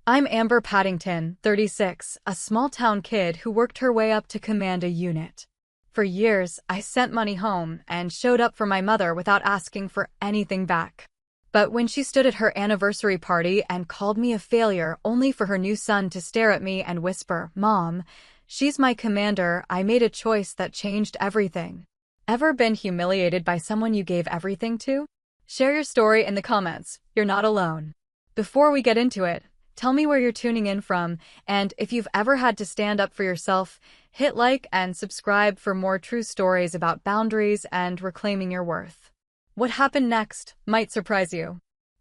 I'm Amber Paddington, 36, a small-town kid who worked her way up to command a unit. For years, I sent money home and showed up for my mother without asking for anything back. But when she stood at her anniversary party and called me a failure only for her new son to stare at me and whisper, "Mom, she's my commander," I made a choice that changed everything. Ever been humiliated by someone you gave everything to? Share your story in the comments. You're not alone. Before we get into it, tell me where you're tuning in from, and if you've ever had to stand up for yourself, hit like and subscribe for more true stories about boundaries and reclaiming your worth. What happened next might surprise you.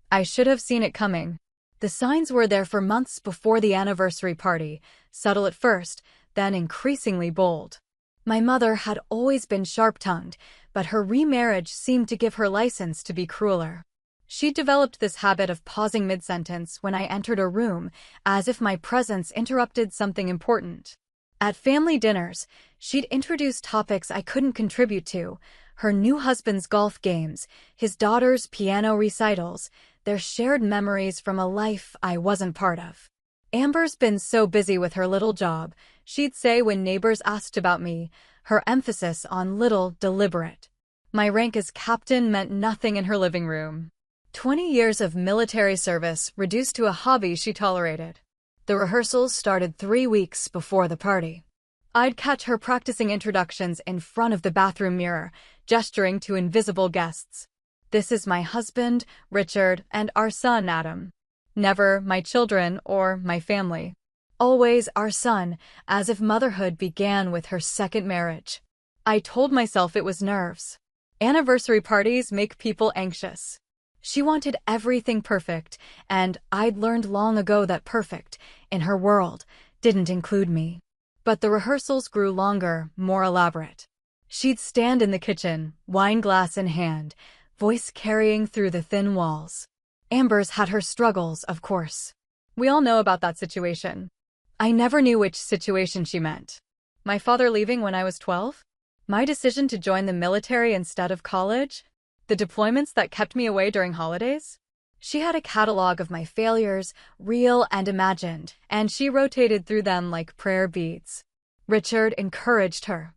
I should have seen it coming. The signs were there for months before the anniversary party, subtle at first, then increasingly bold. My mother had always been sharp-tongued, but her remarriage seemed to give her license to be crueler. She developed this habit of pausing mid-sentence when I entered a room, as if my presence interrupted something important. At family dinners, she'd introduce topics I couldn't contribute to: her new husband's golf games, his daughter's piano recitals, their shared memories from a life I wasn't part of. "Amber's been so busy with her little job," she'd say when neighbors asked about me, her emphasis on little deliberate. My rank as captain meant nothing in her living room. 20 years of military service reduced to a hobby she tolerated. The rehearsals started 3 weeks before the party. I'd catch her practicing introductions in front of the bathroom mirror, gesturing to invisible guests. "This is my husband, Richard, and our son, Adam." Never my children or my family. Always our son, as if motherhood began with her second marriage. I told myself it was nerves. Anniversary parties make people anxious. She wanted everything perfect, and I'd learned long ago that perfect, in her world, didn't include me. But the rehearsals grew longer, more elaborate. She'd stand in the kitchen, wine glass in hand, voice carrying through the thin walls. Amber's had her struggles, of course. We all know about that situation. I never knew which situation she meant. My father leaving when I was 12? My decision to join the military instead of college? The deployments that kept me away during holidays? She had a catalog of my failures, real and imagined, and she rotated through them like prayer beads. Richard encouraged her.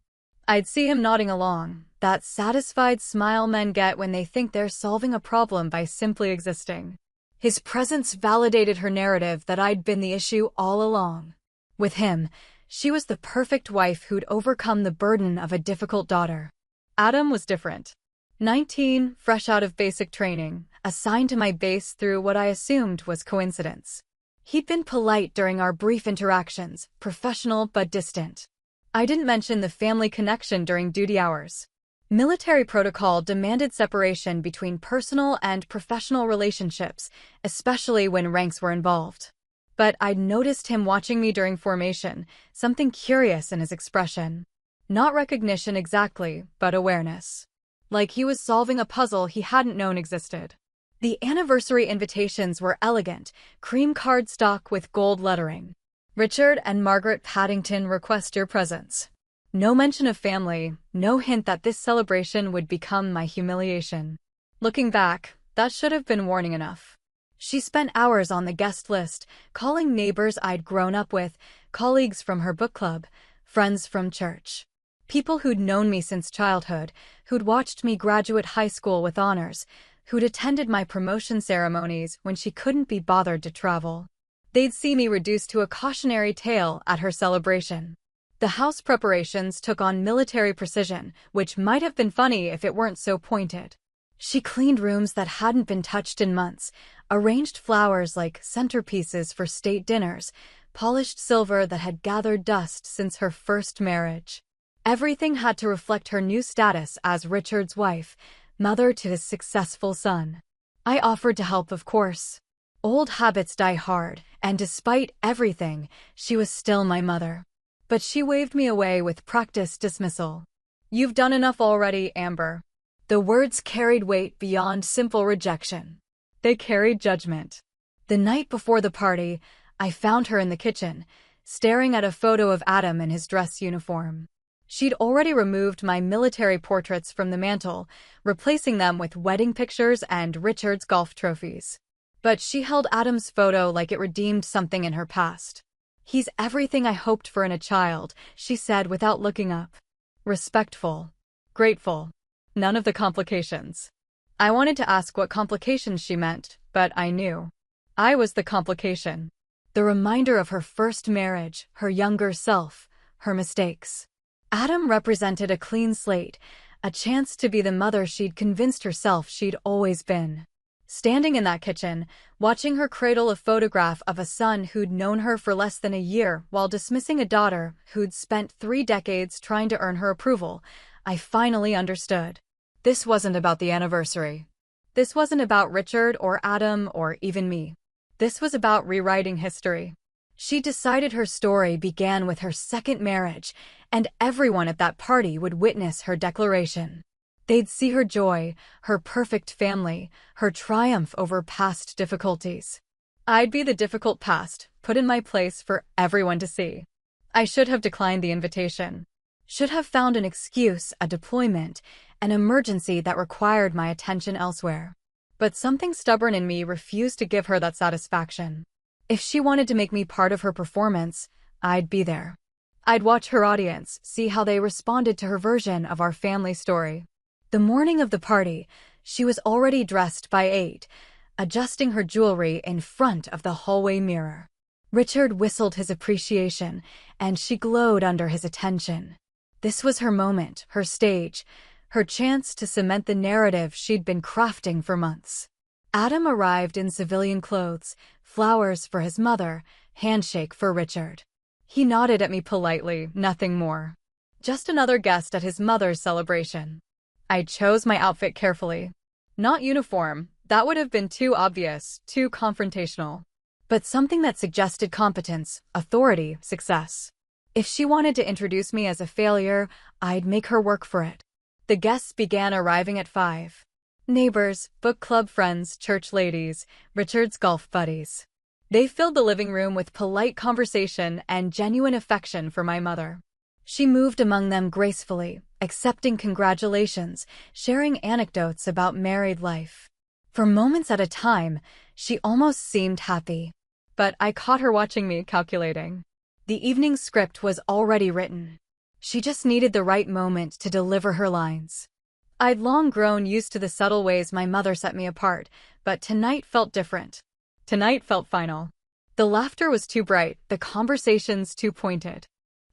I'd see him nodding along, that satisfied smile men get when they think they're solving a problem by simply existing. His presence validated her narrative that I'd been the issue all along. With him, she was the perfect wife who'd overcome the burden of a difficult daughter. Adam was different. 19, fresh out of basic training, assigned to my base through what I assumed was coincidence. He'd been polite during our brief interactions, professional but distant. I didn't mention the family connection during duty hours. Military protocol demanded separation between personal and professional relationships, especially when ranks were involved. But I'd noticed him watching me during formation, something curious in his expression. Not recognition exactly, but awareness. Like he was solving a puzzle he hadn't known existed. The anniversary invitations were elegant, cream cardstock with gold lettering. "Richard and Margaret Paddington request your presence." No mention of family, no hint that this celebration would become my humiliation. Looking back, that should have been warning enough. She spent hours on the guest list, calling neighbors I'd grown up with, colleagues from her book club, friends from church. People who'd known me since childhood, who'd watched me graduate high school with honors, who'd attended my promotion ceremonies when she couldn't be bothered to travel. They'd see me reduced to a cautionary tale at her celebration. The house preparations took on military precision, which might have been funny if it weren't so pointed. She cleaned rooms that hadn't been touched in months, arranged flowers like centerpieces for state dinners, polished silver that had gathered dust since her first marriage. Everything had to reflect her new status as Richard's wife, mother to his successful son. I offered to help, of course. Old habits die hard, and despite everything, she was still my mother. But she waved me away with practiced dismissal. "You've done enough already, Amber." The words carried weight beyond simple rejection. They carried judgment. The night before the party, I found her in the kitchen, staring at a photo of Adam in his dress uniform. She'd already removed my military portraits from the mantel, replacing them with wedding pictures and Richard's golf trophies. But she held Adam's photo like it redeemed something in her past. "He's everything I hoped for in a child," she said without looking up. Respectful. Grateful. None of the complications. I wanted to ask what complications she meant, but I knew. I was the complication. The reminder of her first marriage, her younger self, her mistakes. Adam represented a clean slate, a chance to be the mother she'd convinced herself she'd always been. Standing in that kitchen, watching her cradle a photograph of a son who'd known her for less than a year while dismissing a daughter who'd spent 3 decades trying to earn her approval, I finally understood. This wasn't about the anniversary. This wasn't about Richard or Adam or even me. This was about rewriting history. She decided her story began with her second marriage, and everyone at that party would witness her declaration. They'd see her joy, her perfect family, her triumph over past difficulties. I'd be the difficult past, put in my place for everyone to see. I should have declined the invitation. Should have found an excuse, a deployment, an emergency that required my attention elsewhere. But something stubborn in me refused to give her that satisfaction. If she wanted to make me part of her performance, I'd be there. I'd watch her audience, see how they responded to her version of our family story. The morning of the party, she was already dressed by 8, adjusting her jewelry in front of the hallway mirror. Richard whistled his appreciation, and she glowed under his attention. This was her moment, her stage, her chance to cement the narrative she'd been crafting for months. Adam arrived in civilian clothes, flowers for his mother, handshake for Richard. He nodded at me politely, nothing more. Just another guest at his mother's celebration. I chose my outfit carefully. Not uniform, that would have been too obvious, too confrontational. But something that suggested competence, authority, success. If she wanted to introduce me as a failure, I'd make her work for it. The guests began arriving at 5. Neighbors, book club friends, church ladies, Richard's golf buddies. They filled the living room with polite conversation and genuine affection for my mother. She moved among them gracefully, accepting congratulations, sharing anecdotes about married life. For moments at a time, she almost seemed happy. But I caught her watching me, calculating. The evening script was already written. She just needed the right moment to deliver her lines. I'd long grown used to the subtle ways my mother set me apart, but tonight felt different. Tonight felt final. The laughter was too bright, the conversations too pointed.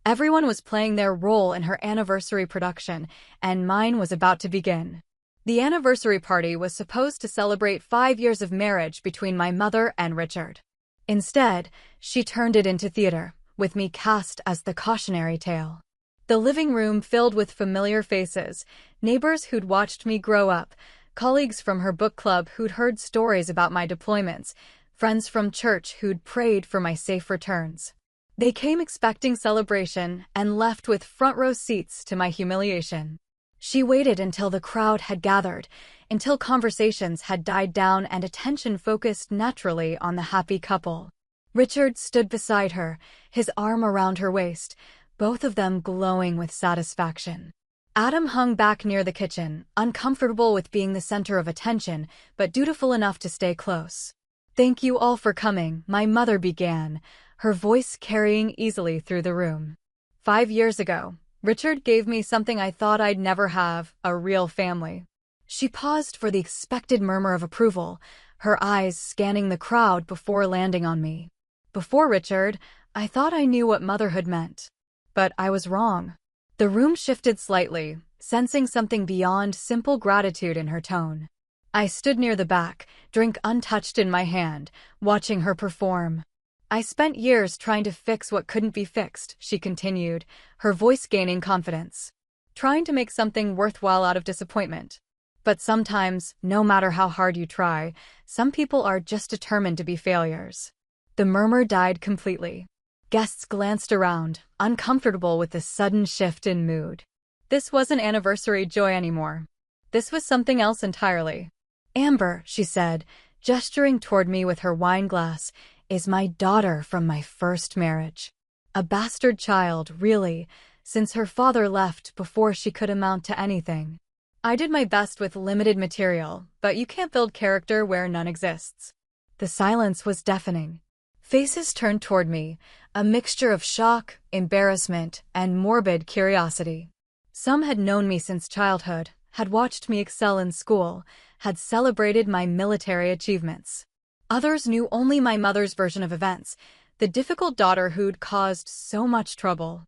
Everyone was playing their role in her anniversary production, and mine was about to begin. The anniversary party was supposed to celebrate 5 years of marriage between my mother and Richard. Instead, she turned it into theater, with me cast as the cautionary tale. The living room filled with familiar faces, neighbors who'd watched me grow up, colleagues from her book club who'd heard stories about my deployments, friends from church who'd prayed for my safe returns. They came expecting celebration and left with front-row seats to my humiliation. She waited until the crowd had gathered, until conversations had died down and attention focused naturally on the happy couple. Richard stood beside her, his arm around her waist, both of them glowing with satisfaction. Adam hung back near the kitchen, uncomfortable with being the center of attention, but dutiful enough to stay close. "Thank you all for coming," my mother began, her voice carrying easily through the room. 5 years ago, Richard gave me something I thought I'd never have, a real family. She paused for the expected murmur of approval, her eyes scanning the crowd before landing on me. Before Richard, I thought I knew what motherhood meant. But I was wrong. The room shifted slightly, sensing something beyond simple gratitude in her tone. I stood near the back, drink untouched in my hand, watching her perform. "I spent years trying to fix what couldn't be fixed," she continued, her voice gaining confidence. "Trying to make something worthwhile out of disappointment. But sometimes, no matter how hard you try, some people are just determined to be failures." The murmur died completely. Guests glanced around, uncomfortable with the sudden shift in mood. This wasn't anniversary joy anymore. This was something else entirely. "Amber," she said, gesturing toward me with her wine glass, "is my daughter from my first marriage. A bastard child, really, since her father left before she could amount to anything. I did my best with limited material, but you can't build character where none exists. The silence was deafening. Faces turned toward me, a mixture of shock, embarrassment, and morbid curiosity. Some had known me since childhood, had watched me excel in school, had celebrated my military achievements. Others knew only my mother's version of events, the difficult daughter who'd caused so much trouble.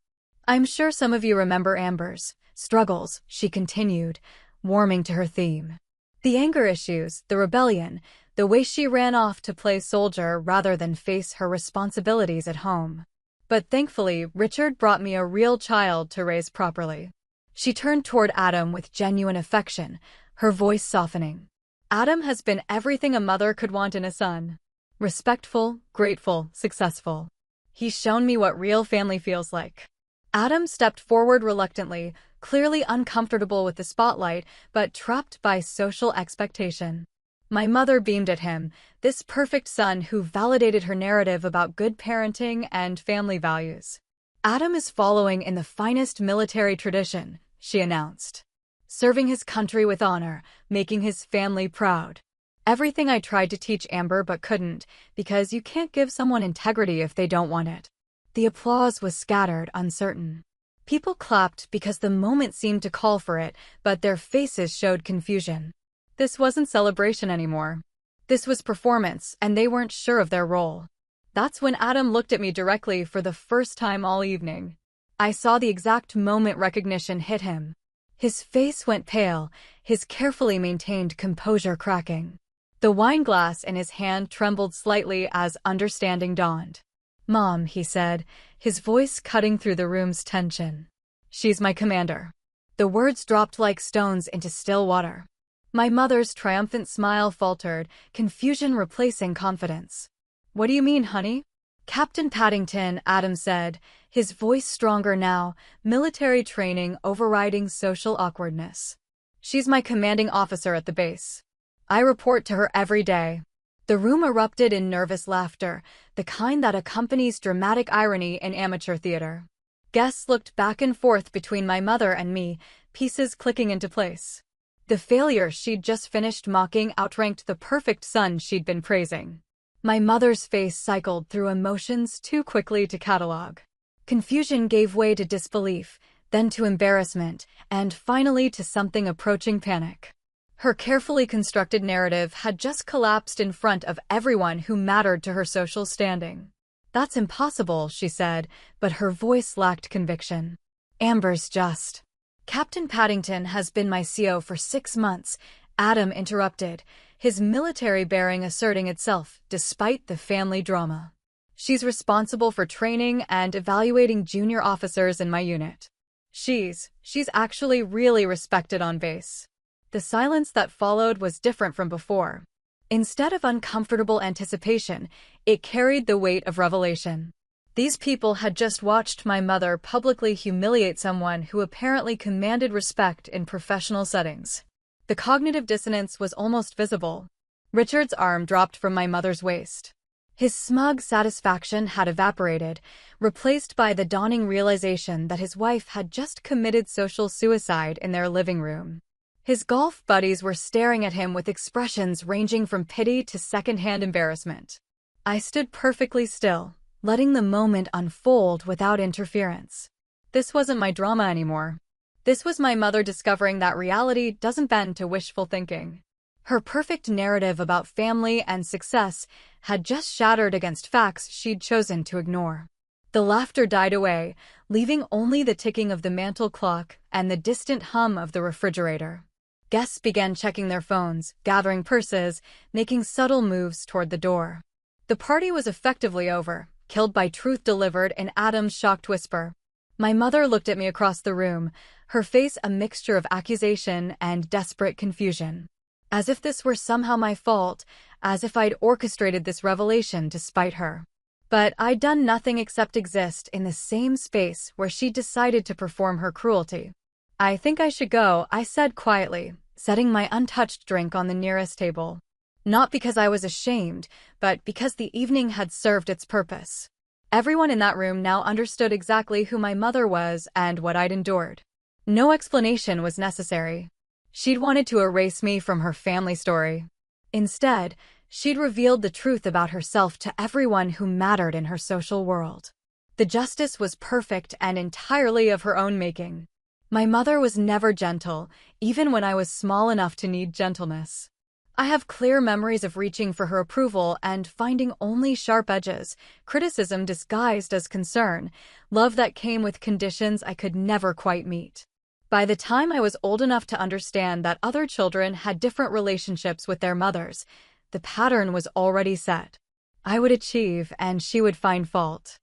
I'm sure some of you remember Amber's struggles, she continued, warming to her theme. The anger issues, the rebellion, the way she ran off to play soldier rather than face her responsibilities at home. But thankfully, Richard brought me a real child to raise properly. She turned toward Adam with genuine affection, her voice softening. Adam has been everything a mother could want in a son. Respectful, grateful, successful. He's shown me what real family feels like. Adam stepped forward reluctantly, clearly uncomfortable with the spotlight, but trapped by social expectation. My mother beamed at him, this perfect son who validated her narrative about good parenting and family values. Adam is following in the finest military tradition, she announced. Serving his country with honor, making his family proud. Everything I tried to teach Amber but couldn't, because you can't give someone integrity if they don't want it. The applause was scattered, uncertain. People clapped because the moment seemed to call for it, but their faces showed confusion. This wasn't celebration anymore. This was performance, and they weren't sure of their role. That's when Adam looked at me directly for the first time all evening. I saw the exact moment recognition hit him. His face went pale, his carefully maintained composure cracking. The wine glass in his hand trembled slightly as understanding dawned. "Mom," he said, his voice cutting through the room's tension. "She's my commander." The words dropped like stones into still water. My mother's triumphant smile faltered, confusion replacing confidence. "What do you mean, honey?" "Captain Paddington," Adam said, his voice stronger now, military training overriding social awkwardness. "She's my commanding officer at the base. I report to her every day." The room erupted in nervous laughter, the kind that accompanies dramatic irony in amateur theater. Guests looked back and forth between my mother and me, pieces clicking into place. The failure she'd just finished mocking outranked the perfect son she'd been praising. My mother's face cycled through emotions too quickly to catalog. Confusion gave way to disbelief, then to embarrassment, and finally to something approaching panic. Her carefully constructed narrative had just collapsed in front of everyone who mattered to her social standing. "That's impossible," she said, but her voice lacked conviction. "Amber's just." "Captain Paddington has been my CO for 6 months," Adam interrupted, his military bearing asserting itself despite the family drama. "She's responsible for training and evaluating junior officers in my unit. She's actually really respected on base." The silence that followed was different from before. Instead of uncomfortable anticipation, it carried the weight of revelation. These people had just watched my mother publicly humiliate someone who apparently commanded respect in professional settings. The cognitive dissonance was almost visible. Richard's arm dropped from my mother's waist. His smug satisfaction had evaporated, replaced by the dawning realization that his wife had just committed social suicide in their living room. His golf buddies were staring at him with expressions ranging from pity to secondhand embarrassment. I stood perfectly still, letting the moment unfold without interference. This wasn't my drama anymore. This was my mother discovering that reality doesn't bend to wishful thinking. Her perfect narrative about family and success had just shattered against facts she'd chosen to ignore. The laughter died away, leaving only the ticking of the mantel clock and the distant hum of the refrigerator. Guests began checking their phones, gathering purses, making subtle moves toward the door. The party was effectively over, killed by truth delivered in Adam's shocked whisper. My mother looked at me across the room, her face a mixture of accusation and desperate confusion. As if this were somehow my fault, as if I'd orchestrated this revelation to spite her. But I'd done nothing except exist in the same space where she decided to perform her cruelty. "I think I should go," I said quietly, setting my untouched drink on the nearest table. Not because I was ashamed, but because the evening had served its purpose. Everyone in that room now understood exactly who my mother was and what I'd endured. No explanation was necessary. She'd wanted to erase me from her family story. Instead, She'd revealed the truth about herself to everyone who mattered in her social world. The justice was perfect and entirely of her own making. My mother was never gentle, even when I was small enough to need gentleness. I have clear memories of reaching for her approval and finding only sharp edges, criticism disguised as concern, love that came with conditions I could never quite meet. By the time I was old enough to understand that other children had different relationships with their mothers, the pattern was already set. I would achieve, and she would find fault.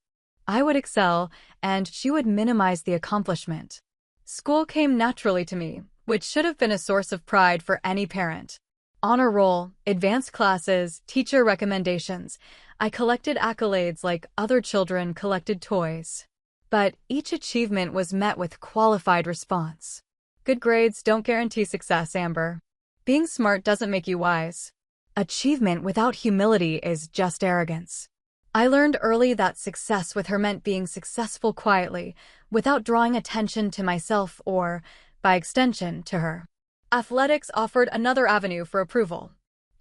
I would excel, and she would minimize the accomplishment. School came naturally to me, which should have been a source of pride for any parent. Honor roll, advanced classes, teacher recommendations. I collected accolades like other children collected toys. But each achievement was met with qualified response. Good grades don't guarantee success, Amber. Being smart doesn't make you wise. Achievement without humility is just arrogance. I learned early that success with her meant being successful quietly, without drawing attention to myself or, by extension, to her. Athletics offered another avenue for approval.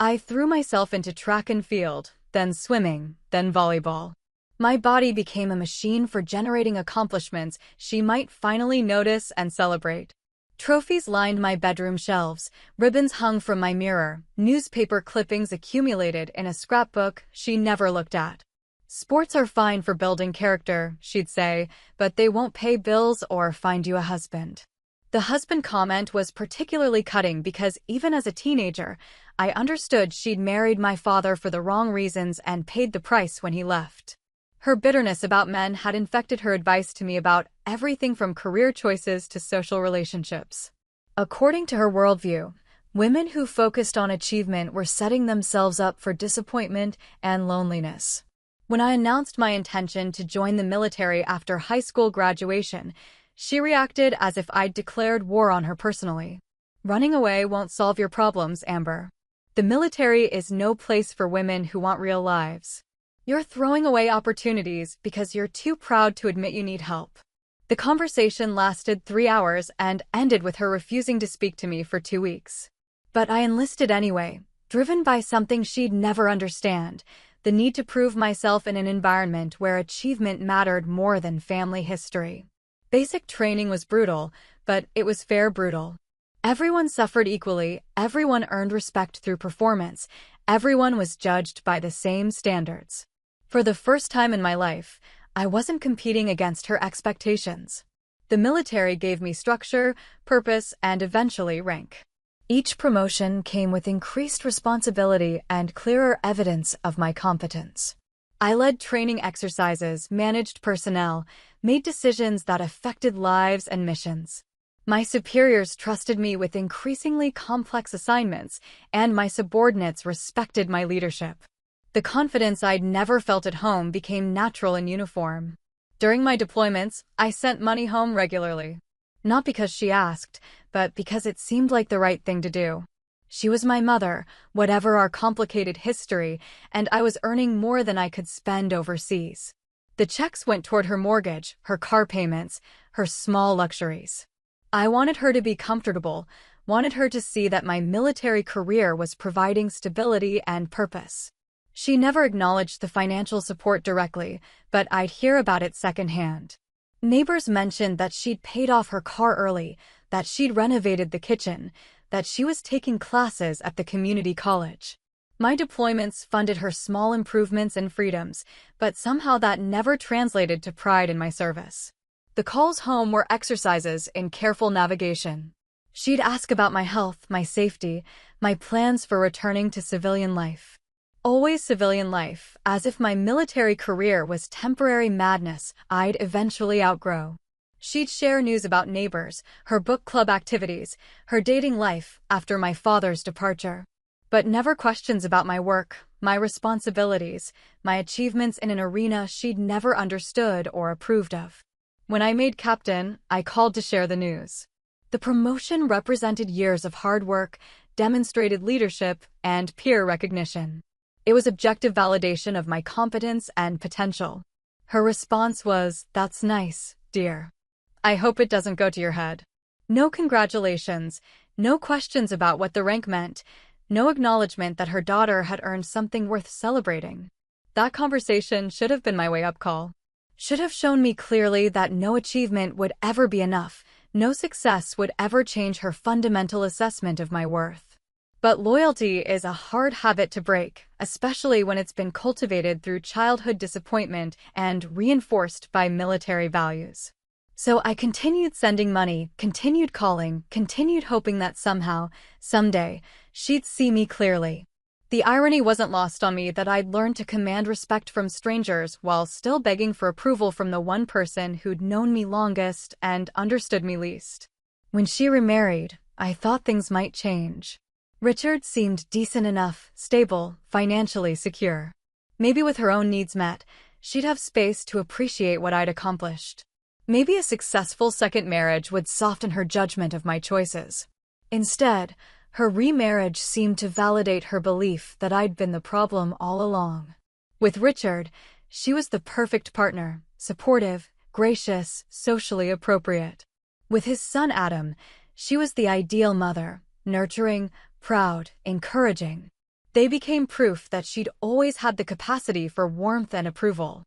I threw myself into track and field, then swimming, then volleyball. My body became a machine for generating accomplishments she might finally notice and celebrate. Trophies lined my bedroom shelves, ribbons hung from my mirror, newspaper clippings accumulated in a scrapbook she never looked at. Sports are fine for building character, she'd say, but they won't pay bills or find you a husband. The husband comment was particularly cutting because even as a teenager, I understood she'd married my father for the wrong reasons and paid the price when he left. Her bitterness about men had infected her advice to me about everything from career choices to social relationships. According to her worldview, women who focused on achievement were setting themselves up for disappointment and loneliness. When I announced my intention to join the military after high school graduation, she reacted as if I'd declared war on her personally. Running away won't solve your problems, Amber. The military is no place for women who want real lives. You're throwing away opportunities because you're too proud to admit you need help. The conversation lasted 3 hours and ended with her refusing to speak to me for 2 weeks. But I enlisted anyway, driven by something she'd never understand, the need to prove myself in an environment where achievement mattered more than family history. Basic training was brutal, but it was fair brutal. Everyone suffered equally, everyone earned respect through performance, everyone was judged by the same standards. For the first time in my life, I wasn't competing against her expectations. The military gave me structure, purpose, and eventually rank. Each promotion came with increased responsibility and clearer evidence of my competence. I led training exercises, managed personnel, made decisions that affected lives and missions. My superiors trusted me with increasingly complex assignments, and my subordinates respected my leadership. The confidence I'd never felt at home became natural in uniform. During my deployments, I sent money home regularly. Not because she asked, but because it seemed like the right thing to do. She was my mother, whatever our complicated history, and I was earning more than I could spend overseas. The checks went toward her mortgage, her car payments, her small luxuries. I wanted her to be comfortable, wanted her to see that my military career was providing stability and purpose. She never acknowledged the financial support directly, but I'd hear about it secondhand. Neighbors mentioned that she'd paid off her car early, that she'd renovated the kitchen, that she was taking classes at the community college. My deployments funded her small improvements and freedoms, but somehow that never translated to pride in my service. The calls home were exercises in careful navigation. She'd ask about my health, my safety, my plans for returning to civilian life. Always civilian life, as if my military career was temporary madness I'd eventually outgrow. She'd share news about neighbors, her book club activities, her dating life after my father's departure. But never questions about my work, my responsibilities, my achievements in an arena she'd never understood or approved of. When I made captain, I called to share the news. The promotion represented years of hard work, demonstrated leadership, and peer recognition. It was objective validation of my competence and potential. Her response was, "That's nice, dear. I hope it doesn't go to your head." No congratulations, no questions about what the rank meant, No acknowledgement that her daughter had earned something worth celebrating. That conversation should have been my wake-up call. Should have shown me clearly that no achievement would ever be enough, no success would ever change her fundamental assessment of my worth. But loyalty is a hard habit to break, especially when it's been cultivated through childhood disappointment and reinforced by military values. So I continued sending money, continued calling, continued hoping that somehow, someday, she'd see me clearly. The irony wasn't lost on me that I'd learned to command respect from strangers while still begging for approval from the one person who'd known me longest and understood me least. When she remarried, I thought things might change. Richard seemed decent enough, stable, financially secure. Maybe with her own needs met, she'd have space to appreciate what I'd accomplished. Maybe a successful second marriage would soften her judgment of my choices. Instead, her remarriage seemed to validate her belief that I'd been the problem all along. With Richard, she was the perfect partner, supportive, gracious, socially appropriate. With his son Adam, she was the ideal mother, nurturing, proud, encouraging. They became proof that she'd always had the capacity for warmth and approval.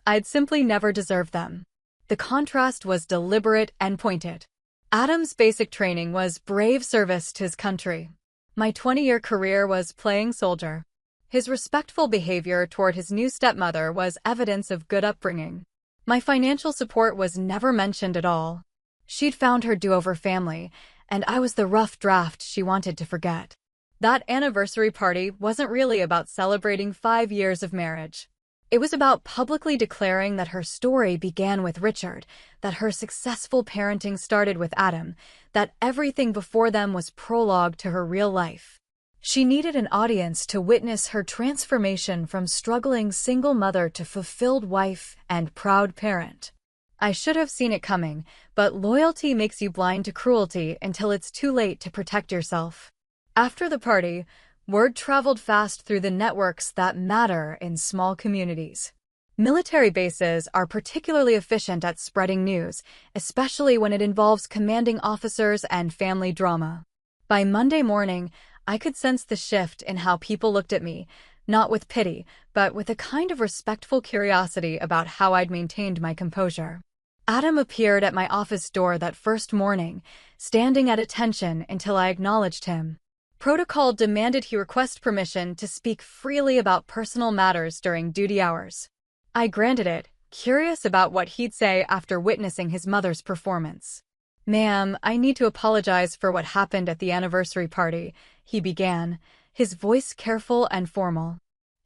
I'd simply never deserved them. The contrast was deliberate and pointed. Adam's basic training was brave service to his country. My 20-year career was playing soldier. His respectful behavior toward his new stepmother was evidence of good upbringing. My financial support was never mentioned at all. She'd found her do-over family, and I was the rough draft she wanted to forget. That anniversary party wasn't really about celebrating 5 years of marriage. It was about publicly declaring that her story began with Richard, that her successful parenting started with Adam, that everything before them was prologue to her real life. She needed an audience to witness her transformation from struggling single mother to fulfilled wife and proud parent. I should have seen it coming, but loyalty makes you blind to cruelty until it's too late to protect yourself. After the party, word traveled fast through the networks that matter in small communities. Military bases are particularly efficient at spreading news, especially when it involves commanding officers and family drama. By Monday morning, I could sense the shift in how people looked at me, not with pity, but with a kind of respectful curiosity about how I'd maintained my composure. Adam appeared at my office door that first morning, standing at attention until I acknowledged him. Protocol demanded he request permission to speak freely about personal matters during duty hours. I granted it, curious about what he'd say after witnessing his mother's performance. "Ma'am, I need to apologize for what happened at the anniversary party," he began, his voice careful and formal.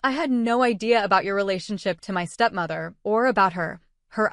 "I had no idea about your relationship to my stepmother or about her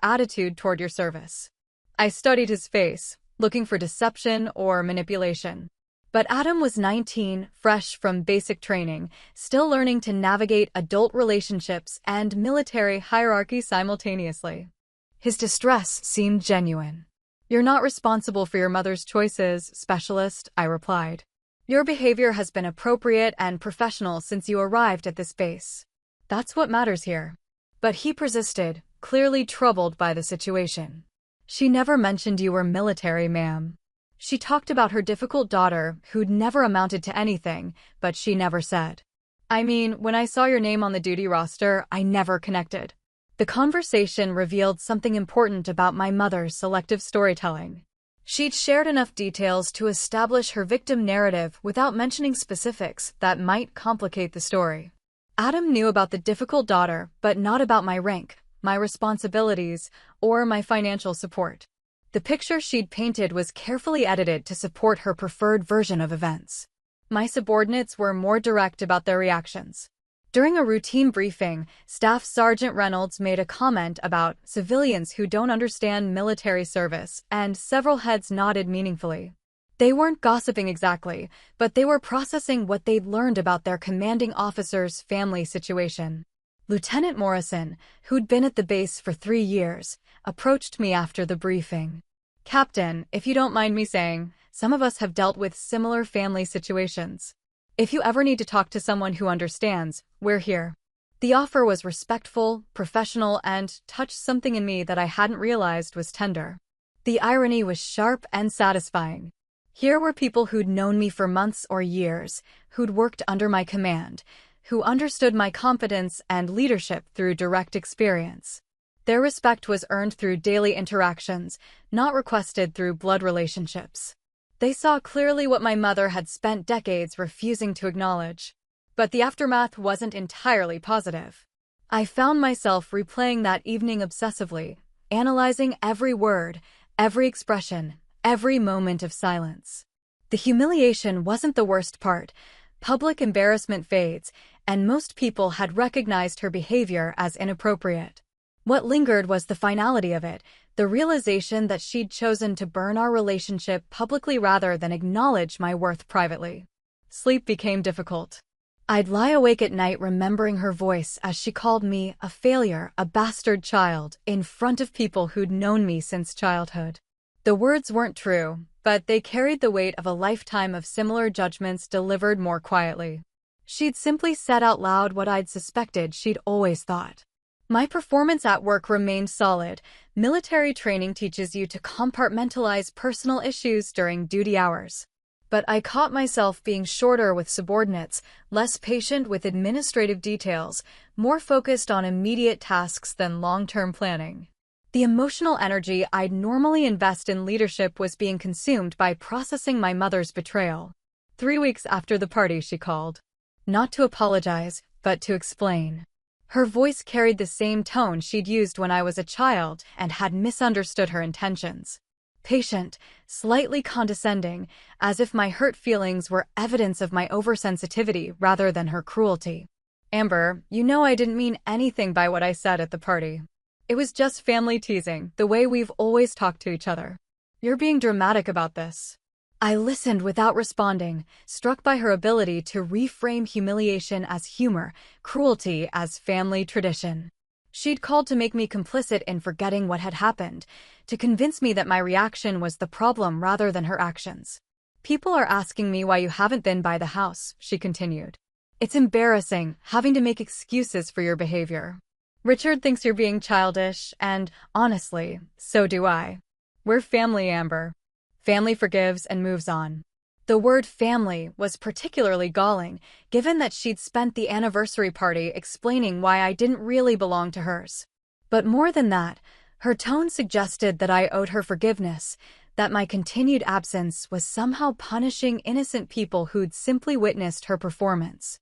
attitude toward your service." I studied his face, looking for deception or manipulation. But Adam was 19, fresh from basic training, still learning to navigate adult relationships and military hierarchy simultaneously. His distress seemed genuine. "You're not responsible for your mother's choices, specialist," I replied. "Your behavior has been appropriate and professional since you arrived at this base. That's what matters here." But he persisted, clearly troubled by the situation. "She never mentioned you were military, ma'am. She talked about her difficult daughter, who'd never amounted to anything, but she never said. I mean, when I saw your name on the duty roster, I never connected." The conversation revealed something important about my mother's selective storytelling. She'd shared enough details to establish her victim narrative without mentioning specifics that might complicate the story. Adam knew about the difficult daughter, but not about my rank, my responsibilities, or my financial support. The picture she'd painted was carefully edited to support her preferred version of events. My subordinates were more direct about their reactions. During a routine briefing, Staff Sergeant Reynolds made a comment about civilians who don't understand military service, and several heads nodded meaningfully. They weren't gossiping exactly, but they were processing what they'd learned about their commanding officer's family situation. Lieutenant Morrison, who'd been at the base for 3 years, approached me after the briefing. "Captain, if you don't mind me saying, some of us have dealt with similar family situations. If you ever need to talk to someone who understands, we're here." The offer was respectful, professional, and touched something in me that I hadn't realized was tender. The irony was sharp and satisfying. Here were people who'd known me for months or years, who'd worked under my command, who understood my competence and leadership through direct experience. Their respect was earned through daily interactions, not requested through blood relationships. They saw clearly what my mother had spent decades refusing to acknowledge. But the aftermath wasn't entirely positive. I found myself replaying that evening obsessively, analyzing every word, every expression, every moment of silence. The humiliation wasn't the worst part. Public embarrassment fades, and most people had recognized her behavior as inappropriate. What lingered was the finality of it, the realization that she'd chosen to burn our relationship publicly rather than acknowledge my worth privately. Sleep became difficult. I'd lie awake at night remembering her voice as she called me a failure, a bastard child, in front of people who'd known me since childhood. The words weren't true, but they carried the weight of a lifetime of similar judgments delivered more quietly. She'd simply said out loud what I'd suspected she'd always thought. My performance at work remained solid. Military training teaches you to compartmentalize personal issues during duty hours. But I caught myself being shorter with subordinates, less patient with administrative details, more focused on immediate tasks than long-term planning. The emotional energy I'd normally invest in leadership was being consumed by processing my mother's betrayal. 3 weeks after the party, she called. Not to apologize, but to explain. Her voice carried the same tone she'd used when I was a child and had misunderstood her intentions. Patient, slightly condescending, as if my hurt feelings were evidence of my oversensitivity rather than her cruelty. Amber, you know I didn't mean anything by what I said at the party. It was just family teasing, the way we've always talked to each other. You're being dramatic about this. I listened without responding, struck by her ability to reframe humiliation as humor, cruelty as family tradition. She'd called to make me complicit in forgetting what had happened, to convince me that my reaction was the problem rather than her actions. People are asking me why you haven't been by the house, she continued. It's embarrassing, having to make excuses for your behavior. Richard thinks you're being childish, and, honestly, so do I. We're family, Amber. Family forgives and moves on. The word family was particularly galling, given that she'd spent the anniversary party explaining why I didn't really belong to hers. But more than that, her tone suggested that I owed her forgiveness, that my continued absence was somehow punishing innocent people who'd simply witnessed her performance.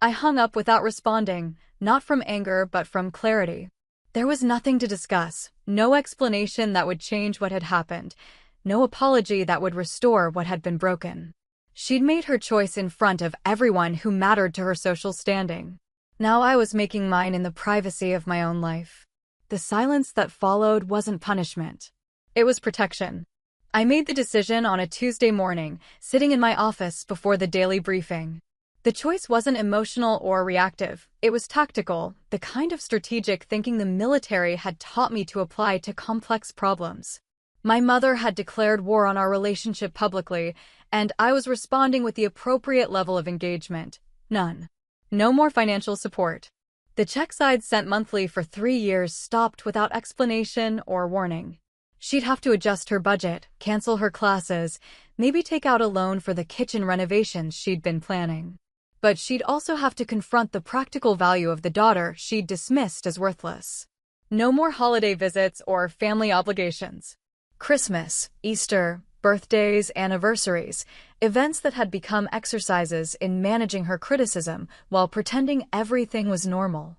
I hung up without responding, not from anger but from clarity. There was nothing to discuss, no explanation that would change what had happened, no apology that would restore what had been broken. She'd made her choice in front of everyone who mattered to her social standing. Now I was making mine in the privacy of my own life. The silence that followed wasn't punishment. It was protection. I made the decision on a Tuesday morning, sitting in my office before the daily briefing. The choice wasn't emotional or reactive. It was tactical, the kind of strategic thinking the military had taught me to apply to complex problems. My mother had declared war on our relationship publicly, and I was responding with the appropriate level of engagement. None. No more financial support. The checks I'd sent monthly for 3 years stopped without explanation or warning. She'd have to adjust her budget, cancel her classes, maybe take out a loan for the kitchen renovations she'd been planning. But she'd also have to confront the practical value of the daughter she'd dismissed as worthless. No more holiday visits or family obligations. Christmas, Easter, birthdays, anniversaries, events that had become exercises in managing her criticism while pretending everything was normal.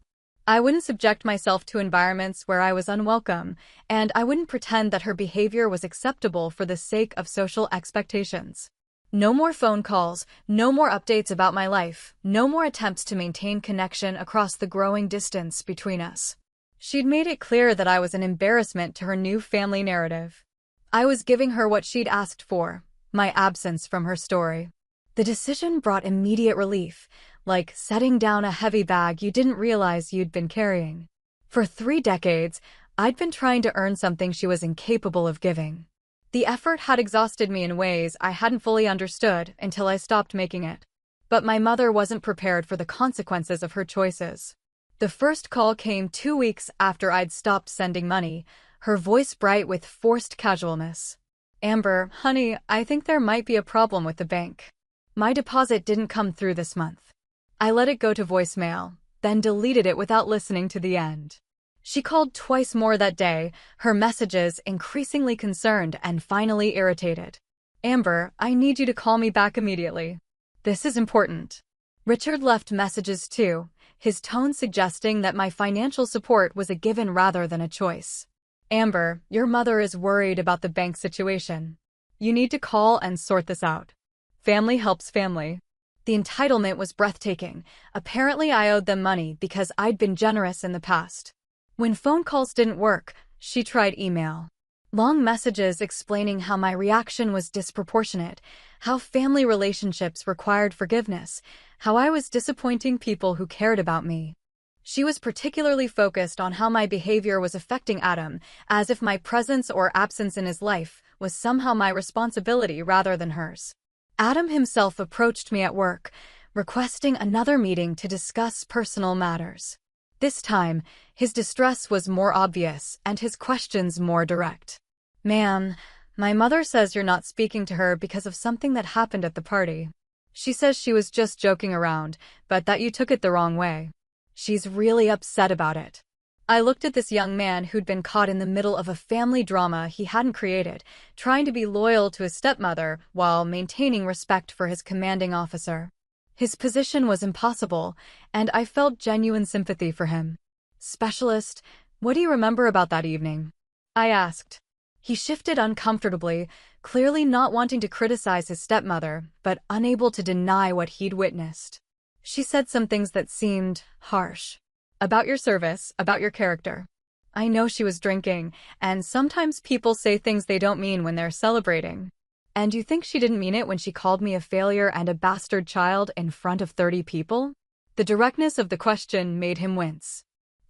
I wouldn't subject myself to environments where I was unwelcome, and I wouldn't pretend that her behavior was acceptable for the sake of social expectations. No more phone calls, no more updates about my life, no more attempts to maintain connection across the growing distance between us. She'd made it clear that I was an embarrassment to her new family narrative. I was giving her what she'd asked for, my absence from her story. The decision brought immediate relief, like setting down a heavy bag you didn't realize you'd been carrying. For 3 decades, I'd been trying to earn something she was incapable of giving. The effort had exhausted me in ways I hadn't fully understood until I stopped making it. But my mother wasn't prepared for the consequences of her choices. The first call came 2 weeks after I'd stopped sending money, her voice bright with forced casualness. Amber, honey, I think there might be a problem with the bank. My deposit didn't come through this month. I let it go to voicemail, then deleted it without listening to the end. She called twice more that day, her messages increasingly concerned and finally irritated. Amber, I need you to call me back immediately. This is important. Richard left messages too, his tone suggesting that my financial support was a given rather than a choice. Amber, your mother is worried about the bank situation. You need to call and sort this out. Family helps family. The entitlement was breathtaking. Apparently I owed them money because I'd been generous in the past. When phone calls didn't work, she tried email. Long messages explaining how my reaction was disproportionate, how family relationships required forgiveness, how I was disappointing people who cared about me. She was particularly focused on how my behavior was affecting Adam, as if my presence or absence in his life was somehow my responsibility rather than hers. Adam himself approached me at work, requesting another meeting to discuss personal matters. This time, his distress was more obvious and his questions more direct. Ma'am, my mother says you're not speaking to her because of something that happened at the party. She says she was just joking around, but that you took it the wrong way. She's really upset about it. I looked at this young man who'd been caught in the middle of a family drama he hadn't created, trying to be loyal to his stepmother while maintaining respect for his commanding officer. His position was impossible, and I felt genuine sympathy for him. Specialist, what do you remember about that evening? I asked. He shifted uncomfortably, clearly not wanting to criticize his stepmother, but unable to deny what he'd witnessed. She said some things that seemed harsh. About your service, about your character. I know she was drinking, and sometimes people say things they don't mean when they're celebrating. And you think she didn't mean it when she called me a failure and a bastard child in front of 30 people? The directness of the question made him wince.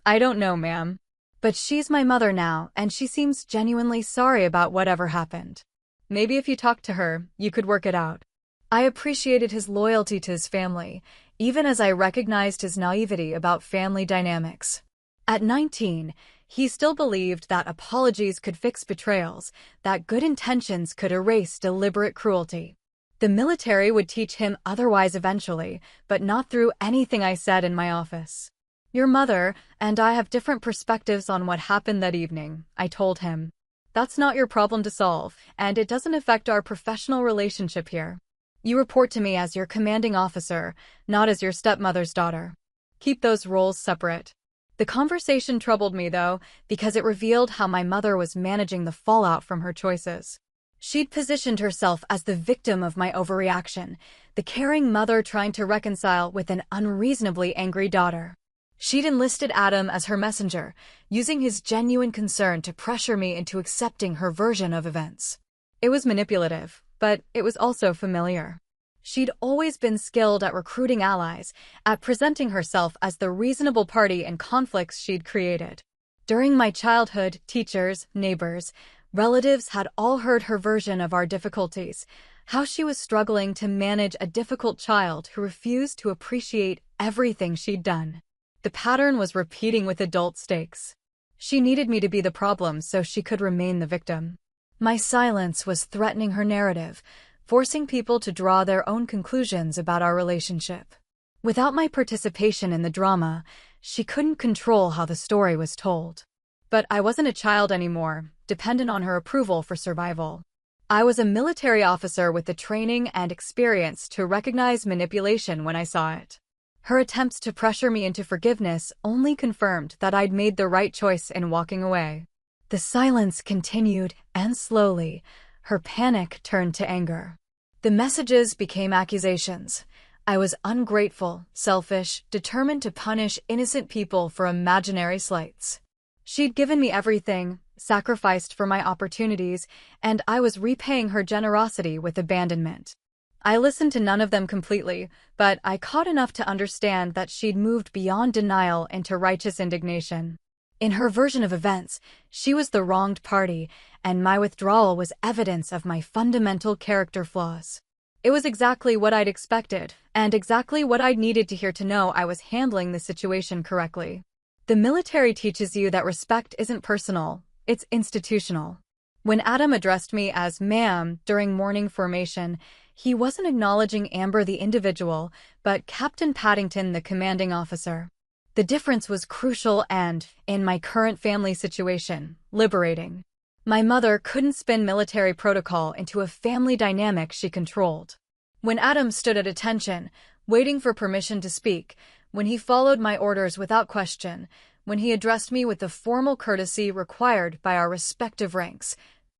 I don't know, ma'am. But she's my mother now, and she seems genuinely sorry about whatever happened. Maybe if you talked to her, you could work it out. I appreciated his loyalty to his family, even as I recognized his naivety about family dynamics. At 19, he still believed that apologies could fix betrayals, that good intentions could erase deliberate cruelty. The military would teach him otherwise eventually, but not through anything I said in my office. Your mother and I have different perspectives on what happened that evening, I told him. That's not your problem to solve, and it doesn't affect our professional relationship here. You report to me as your commanding officer, not as your stepmother's daughter. Keep those roles separate. The conversation troubled me, though, because it revealed how my mother was managing the fallout from her choices. She'd positioned herself as the victim of my overreaction, the caring mother trying to reconcile with an unreasonably angry daughter. She'd enlisted Adam as her messenger, using his genuine concern to pressure me into accepting her version of events. It was manipulative, but it was also familiar. She'd always been skilled at recruiting allies, at presenting herself as the reasonable party in conflicts she'd created. During my childhood, teachers, neighbors, relatives had all heard her version of our difficulties, how she was struggling to manage a difficult child who refused to appreciate everything she'd done. The pattern was repeating with adult stakes. She needed me to be the problem so she could remain the victim. My silence was threatening her narrative, forcing people to draw their own conclusions about our relationship. Without my participation in the drama, she couldn't control how the story was told. But I wasn't a child anymore, dependent on her approval for survival. I was a military officer with the training and experience to recognize manipulation when I saw it. Her attempts to pressure me into forgiveness only confirmed that I'd made the right choice in walking away. The silence continued, and slowly, her panic turned to anger. The messages became accusations. I was ungrateful, selfish, determined to punish innocent people for imaginary slights. She'd given me everything, sacrificed for my opportunities, and I was repaying her generosity with abandonment. I listened to none of them completely, but I caught enough to understand that she'd moved beyond denial into righteous indignation. In her version of events, she was the wronged party, and my withdrawal was evidence of my fundamental character flaws. It was exactly what I'd expected, and exactly what I'd needed to hear to know I was handling the situation correctly. The military teaches you that respect isn't personal, it's institutional. When Adam addressed me as ma'am during morning formation, he wasn't acknowledging Amber the individual, but Captain Paddington the commanding officer. The difference was crucial and, in my current family situation, liberating. My mother couldn't spin military protocol into a family dynamic she controlled. When Adam stood at attention, waiting for permission to speak, when he followed my orders without question, when he addressed me with the formal courtesy required by our respective ranks,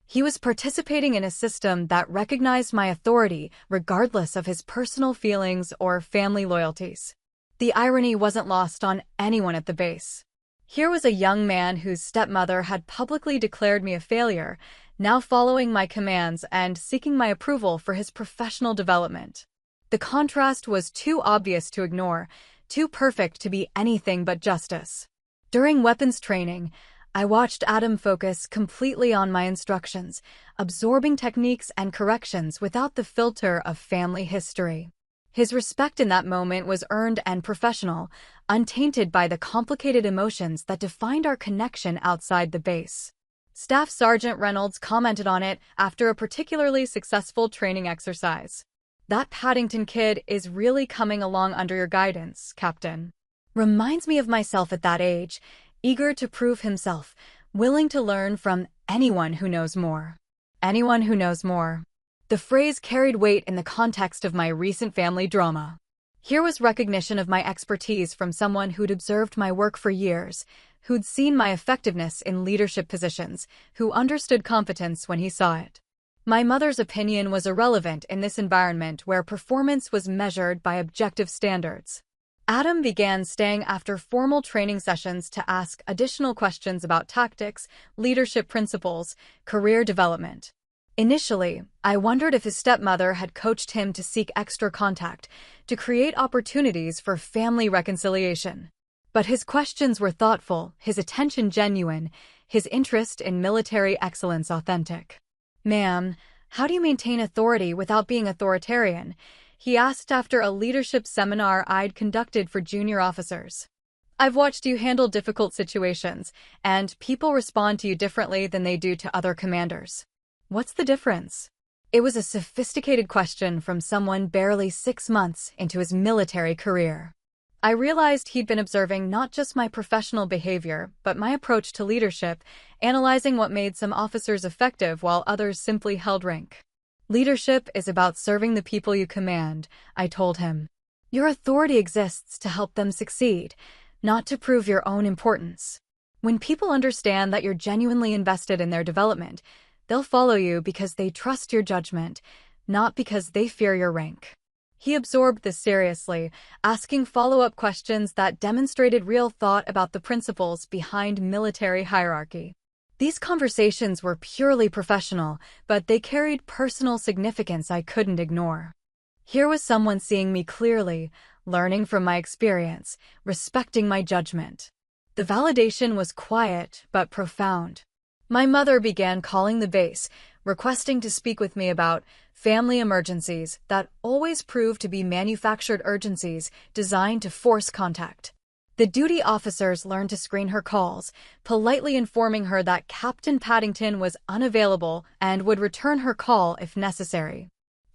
he was participating in a system that recognized my authority regardless of his personal feelings or family loyalties. The irony wasn't lost on anyone at the base. Here was a young man whose stepmother had publicly declared me a failure, now following my commands and seeking my approval for his professional development. The contrast was too obvious to ignore, too perfect to be anything but justice. During weapons training, I watched Adam focus completely on my instructions, absorbing techniques and corrections without the filter of family history. His respect in that moment was earned and professional, untainted by the complicated emotions that defined our connection outside the base. Staff Sergeant Reynolds commented on it after a particularly successful training exercise. "That Paddington kid is really coming along under your guidance, Captain. Reminds me of myself at that age, eager to prove himself, willing to learn from anyone who knows more." Anyone who knows more. The phrase carried weight in the context of my recent family drama. Here was recognition of my expertise from someone who'd observed my work for years, who'd seen my effectiveness in leadership positions, who understood competence when he saw it. My mother's opinion was irrelevant in this environment where performance was measured by objective standards. Adam began staying after formal training sessions to ask additional questions about tactics, leadership principles, career development. Initially, I wondered if his stepmother had coached him to seek extra contact, to create opportunities for family reconciliation. But his questions were thoughtful, his attention genuine, his interest in military excellence authentic. "Ma'am, how do you maintain authority without being authoritarian?" he asked after a leadership seminar I'd conducted for junior officers. "I've watched you handle difficult situations, and people respond to you differently than they do to other commanders. What's the difference?" It was a sophisticated question from someone barely 6 months into his military career. I realized he'd been observing not just my professional behavior, but my approach to leadership, analyzing what made some officers effective while others simply held rank. "Leadership is about serving the people you command," I told him. "Your authority exists to help them succeed, not to prove your own importance. When people understand that you're genuinely invested in their development, they'll follow you because they trust your judgment, not because they fear your rank." He absorbed this seriously, asking follow-up questions that demonstrated real thought about the principles behind military hierarchy. These conversations were purely professional, but they carried personal significance I couldn't ignore. Here was someone seeing me clearly, learning from my experience, respecting my judgment. The validation was quiet but profound. My mother began calling the base, requesting to speak with me about family emergencies that always proved to be manufactured urgencies designed to force contact. The duty officers learned to screen her calls, politely informing her that Captain Paddington was unavailable and would return her call if necessary.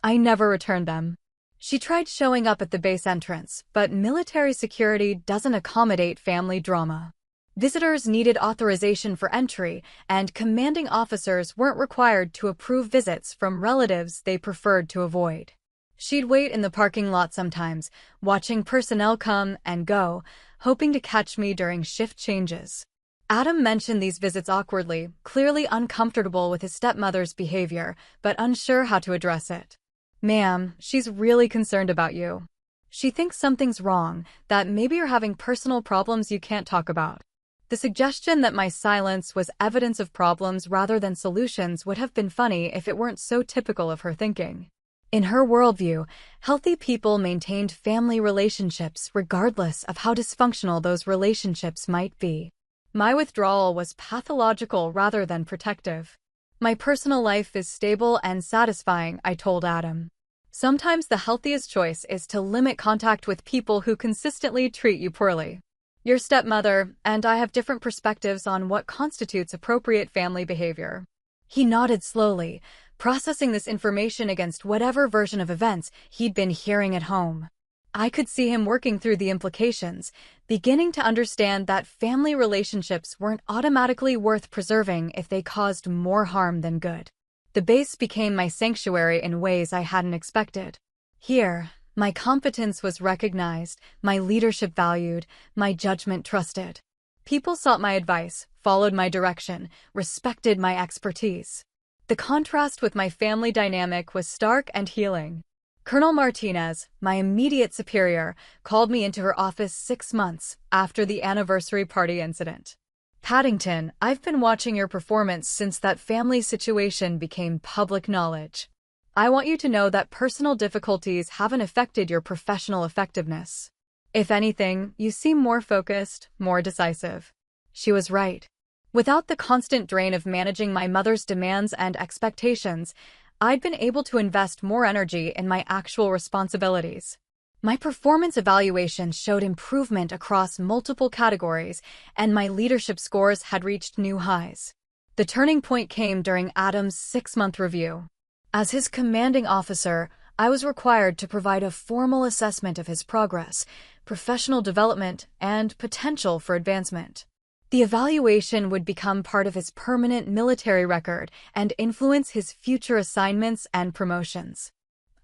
I never returned them. She tried showing up at the base entrance, but military security doesn't accommodate family drama. Visitors needed authorization for entry, and commanding officers weren't required to approve visits from relatives they preferred to avoid. She'd wait in the parking lot sometimes, watching personnel come and go, hoping to catch me during shift changes. Adam mentioned these visits awkwardly, clearly uncomfortable with his stepmother's behavior, but unsure how to address it. "Ma'am, she's really concerned about you. She thinks something's wrong, that maybe you're having personal problems you can't talk about." The suggestion that my silence was evidence of problems rather than solutions would have been funny if it weren't so typical of her thinking. In her worldview, healthy people maintained family relationships regardless of how dysfunctional those relationships might be. My withdrawal was pathological rather than protective. "My personal life is stable and satisfying," I told Adam. "Sometimes the healthiest choice is to limit contact with people who consistently treat you poorly. Your stepmother and I have different perspectives on what constitutes appropriate family behavior." He nodded slowly, processing this information against whatever version of events he'd been hearing at home. I could see him working through the implications, beginning to understand that family relationships weren't automatically worth preserving if they caused more harm than good. The base became my sanctuary in ways I hadn't expected. Here, my competence was recognized, my leadership valued, my judgment trusted. People sought my advice, followed my direction, respected my expertise. The contrast with my family dynamic was stark and healing. Colonel Martinez, my immediate superior, called me into her office 6 months after the anniversary party incident. "Paddington, I've been watching your performance since that family situation became public knowledge. I want you to know that personal difficulties haven't affected your professional effectiveness. If anything, you seem more focused, more decisive." She was right. Without the constant drain of managing my mother's demands and expectations, I'd been able to invest more energy in my actual responsibilities. My performance evaluation showed improvement across multiple categories, and my leadership scores had reached new highs. The turning point came during Adam's 6-month review. As his commanding officer, I was required to provide a formal assessment of his progress, professional development, and potential for advancement. The evaluation would become part of his permanent military record and influence his future assignments and promotions.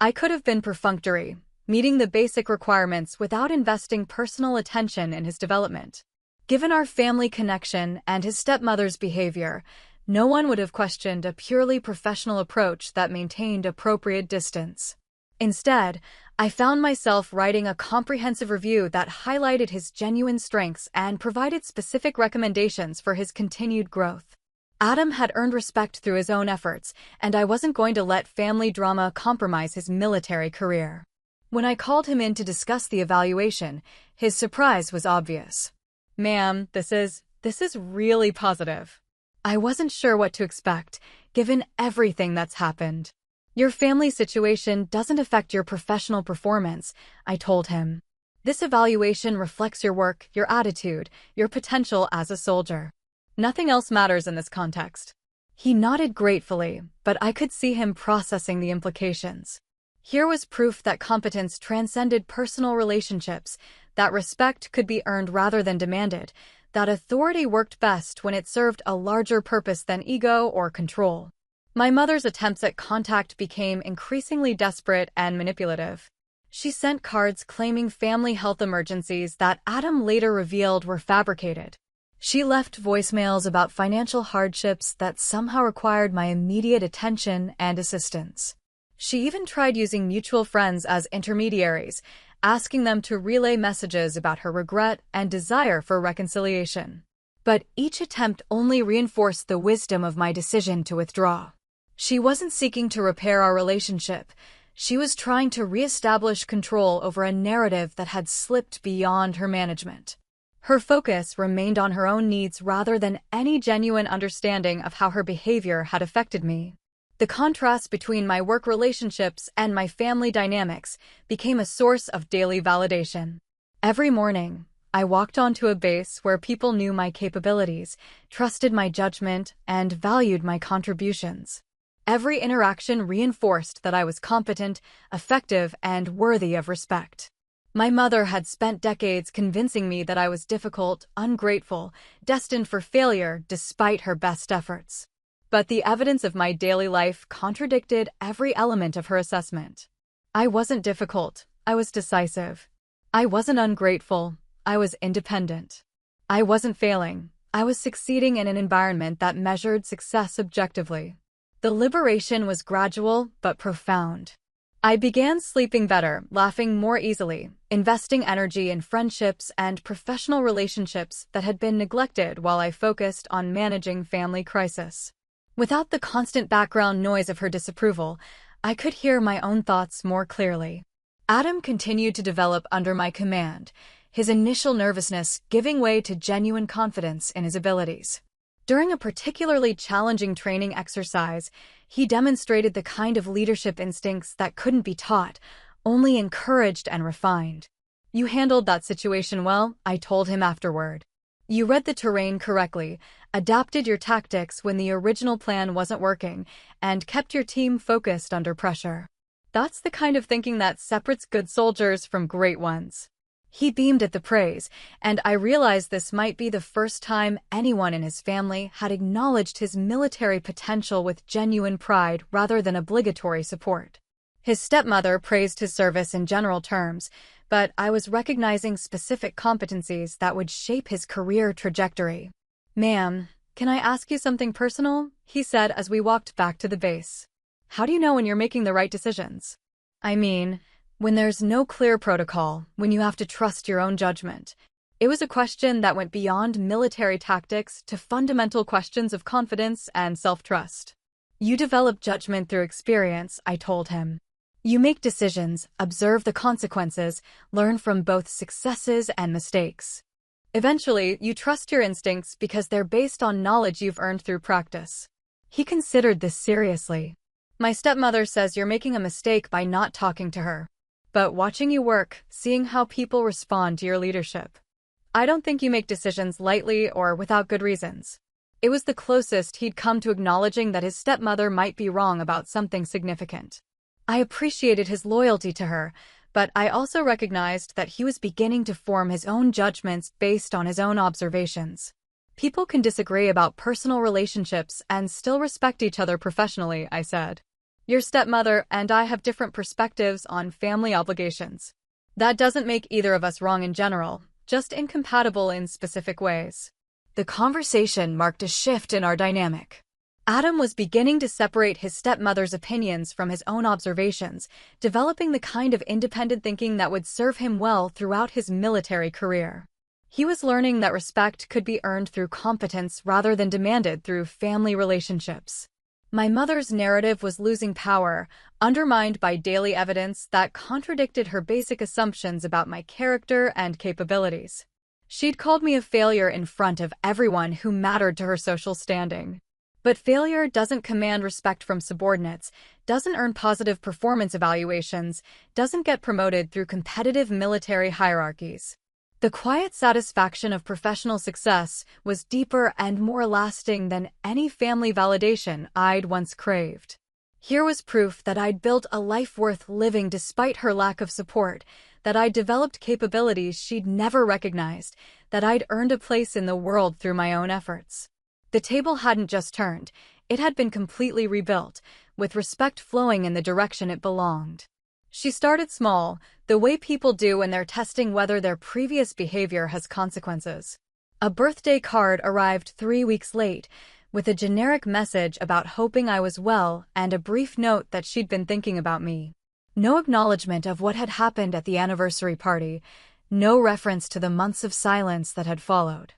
I could have been perfunctory, meeting the basic requirements without investing personal attention in his development. Given our family connection and his stepmother's behavior, no one would have questioned a purely professional approach that maintained appropriate distance. Instead, I found myself writing a comprehensive review that highlighted his genuine strengths and provided specific recommendations for his continued growth. Adam had earned respect through his own efforts, and I wasn't going to let family drama compromise his military career. When I called him in to discuss the evaluation, his surprise was obvious. "Ma'am, this is really positive." I wasn't sure what to expect, given everything that's happened. "Your family situation doesn't affect your professional performance," I told him. "This evaluation reflects your work, your attitude, your potential as a soldier. Nothing else matters in this context." He nodded gratefully, but I could see him processing the implications. Here was proof that competence transcended personal relationships, that respect could be earned rather than demanded, that authority worked best when it served a larger purpose than ego or control. My mother's attempts at contact became increasingly desperate and manipulative. She sent cards claiming family health emergencies that Adam later revealed were fabricated. She left voicemails about financial hardships that somehow required my immediate attention and assistance. She even tried using mutual friends as intermediaries, asking them to relay messages about her regret and desire for reconciliation. But each attempt only reinforced the wisdom of my decision to withdraw. She wasn't seeking to repair our relationship. She was trying to reestablish control over a narrative that had slipped beyond her management. Her focus remained on her own needs rather than any genuine understanding of how her behavior had affected me. The contrast between my work relationships and my family dynamics became a source of daily validation. Every morning, I walked onto a base where people knew my capabilities, trusted my judgment, and valued my contributions. Every interaction reinforced that I was competent, effective, and worthy of respect. My mother had spent decades convincing me that I was difficult, ungrateful, destined for failure despite her best efforts. But the evidence of my daily life contradicted every element of her assessment. I wasn't difficult, I was decisive. I wasn't ungrateful, I was independent. I wasn't failing, I was succeeding in an environment that measured success objectively. The liberation was gradual but profound. I began sleeping better, laughing more easily, investing energy in friendships and professional relationships that had been neglected while I focused on managing family crisis. Without the constant background noise of her disapproval, I could hear my own thoughts more clearly. Adam continued to develop under my command, his initial nervousness giving way to genuine confidence in his abilities. During a particularly challenging training exercise, he demonstrated the kind of leadership instincts that couldn't be taught, only encouraged and refined. "You handled that situation well," I told him afterward. You read the terrain correctly, adapted your tactics when the original plan wasn't working, and kept your team focused under pressure. That's the kind of thinking that separates good soldiers from great ones. He beamed at the praise, and I realized this might be the first time anyone in his family had acknowledged his military potential with genuine pride rather than obligatory support. His stepmother praised his service in general terms, but I was recognizing specific competencies that would shape his career trajectory. "Ma'am, can I ask you something personal?" he said as we walked back to the base. "How do you know when you're making the right decisions?" "I mean, when there's no clear protocol, when you have to trust your own judgment." It was a question that went beyond military tactics to fundamental questions of confidence and self-trust. "You develop judgment through experience," I told him. "You make decisions, observe the consequences, learn from both successes and mistakes. Eventually, you trust your instincts because they're based on knowledge you've earned through practice." He considered this seriously. "My stepmother says you're making a mistake by not talking to her. But watching you work, seeing how people respond to your leadership, I don't think you make decisions lightly or without good reasons." It was the closest he'd come to acknowledging that his stepmother might be wrong about something significant. I appreciated his loyalty to her, but I also recognized that he was beginning to form his own judgments based on his own observations. "People can disagree about personal relationships and still respect each other professionally," I said. "Your stepmother and I have different perspectives on family obligations. That doesn't make either of us wrong in general, just incompatible in specific ways." The conversation marked a shift in our dynamic. Adam was beginning to separate his stepmother's opinions from his own observations, developing the kind of independent thinking that would serve him well throughout his military career. He was learning that respect could be earned through competence rather than demanded through family relationships. My mother's narrative was losing power, undermined by daily evidence that contradicted her basic assumptions about my character and capabilities. She'd called me a failure in front of everyone who mattered to her social standing. But failure doesn't command respect from subordinates, doesn't earn positive performance evaluations, doesn't get promoted through competitive military hierarchies. The quiet satisfaction of professional success was deeper and more lasting than any family validation I'd once craved. Here was proof that I'd built a life worth living despite her lack of support, that I'd developed capabilities she'd never recognized, that I'd earned a place in the world through my own efforts. The table hadn't just turned, it had been completely rebuilt, with respect flowing in the direction it belonged. She started small, the way people do when they're testing whether their previous behavior has consequences. A birthday card arrived 3 weeks late, with a generic message about hoping I was well and a brief note that she'd been thinking about me. No acknowledgement of what had happened at the anniversary party, no reference to the months of silence that had followed.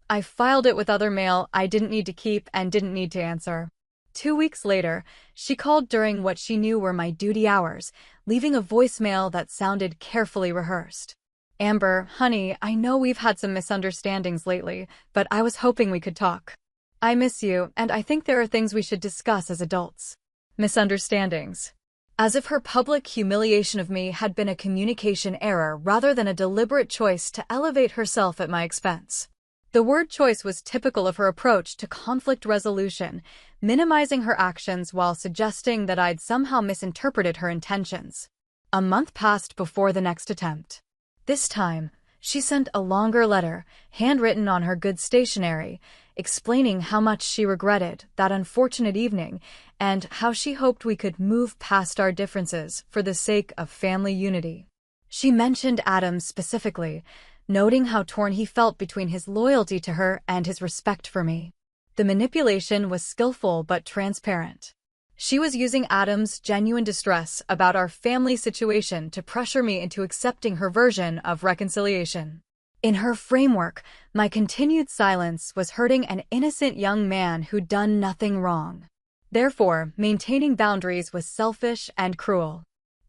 I filed it with other mail I didn't need to keep and didn't need to answer. 2 weeks later, she called during what she knew were my duty hours, leaving a voicemail that sounded carefully rehearsed. "Amber, honey, I know we've had some misunderstandings lately, but I was hoping we could talk. I miss you, and I think there are things we should discuss as adults." Misunderstandings. As if her public humiliation of me had been a communication error rather than a deliberate choice to elevate herself at my expense. The word choice was typical of her approach to conflict resolution, minimizing her actions while suggesting that I'd somehow misinterpreted her intentions. A month passed before the next attempt. This time, she sent a longer letter, handwritten on her good stationery, explaining how much she regretted that unfortunate evening and how she hoped we could move past our differences for the sake of family unity. She mentioned Adam specifically, noting how torn he felt between his loyalty to her and his respect for me. The manipulation was skillful but transparent. She was using Adam's genuine distress about our family situation to pressure me into accepting her version of reconciliation. In her framework, my continued silence was hurting an innocent young man who'd done nothing wrong. Therefore, maintaining boundaries was selfish and cruel.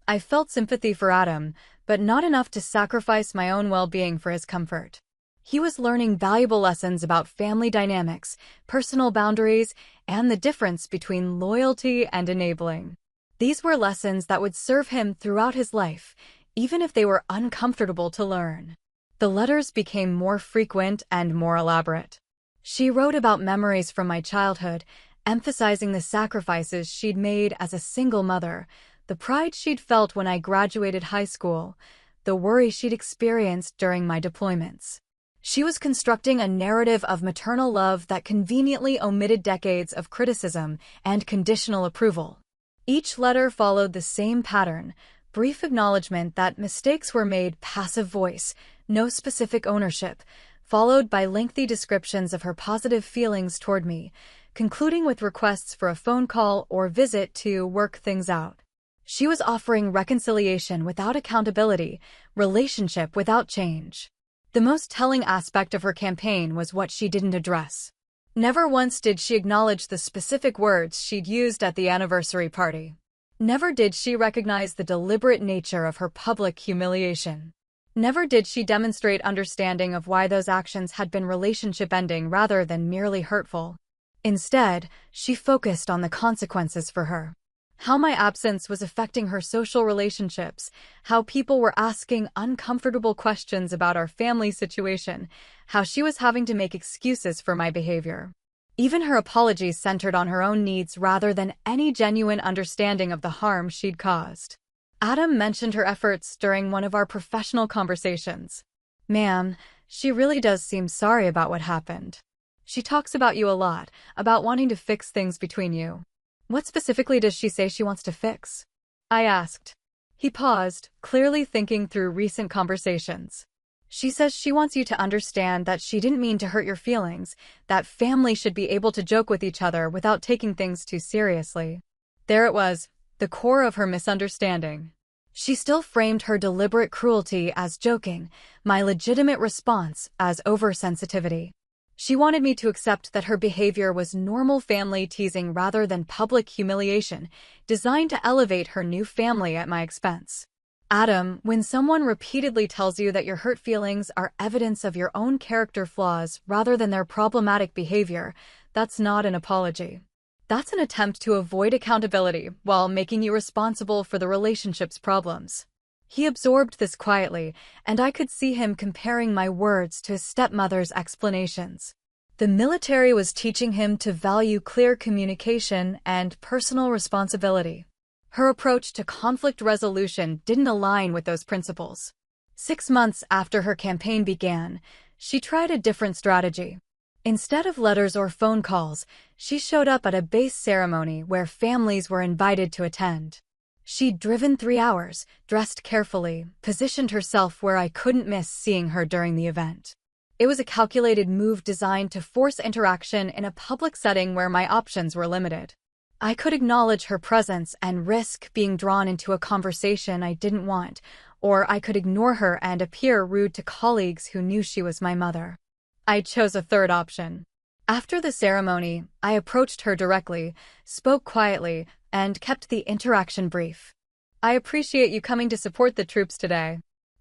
I felt sympathy for Adam, but not enough to sacrifice my own well-being for his comfort. He was learning valuable lessons about family dynamics, personal boundaries, and the difference between loyalty and enabling. These were lessons that would serve him throughout his life, even if they were uncomfortable to learn. The letters became more frequent and more elaborate. She wrote about memories from my childhood, emphasizing the sacrifices she'd made as a single mother, the pride she'd felt when I graduated high school, the worry she'd experienced during my deployments. She was constructing a narrative of maternal love that conveniently omitted decades of criticism and conditional approval. Each letter followed the same pattern: brief acknowledgement that mistakes were made, passive voice, no specific ownership, followed by lengthy descriptions of her positive feelings toward me, concluding with requests for a phone call or visit to work things out. She was offering reconciliation without accountability, relationship without change. The most telling aspect of her campaign was what she didn't address. Never once did she acknowledge the specific words she'd used at the anniversary party. Never did she recognize the deliberate nature of her public humiliation. Never did she demonstrate understanding of why those actions had been relationship-ending rather than merely hurtful. Instead, she focused on the consequences for her. How my absence was affecting her social relationships, how people were asking uncomfortable questions about our family situation, how she was having to make excuses for my behavior. Even her apologies centered on her own needs rather than any genuine understanding of the harm she'd caused. Adam mentioned her efforts during one of our professional conversations. "Ma'am, she really does seem sorry about what happened. She talks about you a lot, about wanting to fix things between you. What specifically does she say she wants to fix?" I asked. He paused, clearly thinking through recent conversations. "She says she wants you to understand that she didn't mean to hurt your feelings, that family should be able to joke with each other without taking things too seriously." There it was, the core of her misunderstanding. She still framed her deliberate cruelty as joking, my legitimate response as oversensitivity. She wanted me to accept that her behavior was normal family teasing rather than public humiliation, designed to elevate her new family at my expense. Adam, when someone repeatedly tells you that your hurt feelings are evidence of your own character flaws rather than their problematic behavior, that's not an apology. That's an attempt to avoid accountability while making you responsible for the relationship's problems. He absorbed this quietly, and I could see him comparing my words to his stepmother's explanations. The military was teaching him to value clear communication and personal responsibility. Her approach to conflict resolution didn't align with those principles. 6 months after her campaign began, she tried a different strategy. Instead of letters or phone calls, she showed up at a base ceremony where families were invited to attend. She'd driven 3 hours, dressed carefully, positioned herself where I couldn't miss seeing her during the event. It was a calculated move designed to force interaction in a public setting where my options were limited. I could acknowledge her presence and risk being drawn into a conversation I didn't want, or I could ignore her and appear rude to colleagues who knew she was my mother. I chose a third option. After the ceremony, I approached her directly, spoke quietly, and kept the interaction brief. "I appreciate you coming to support the troops today.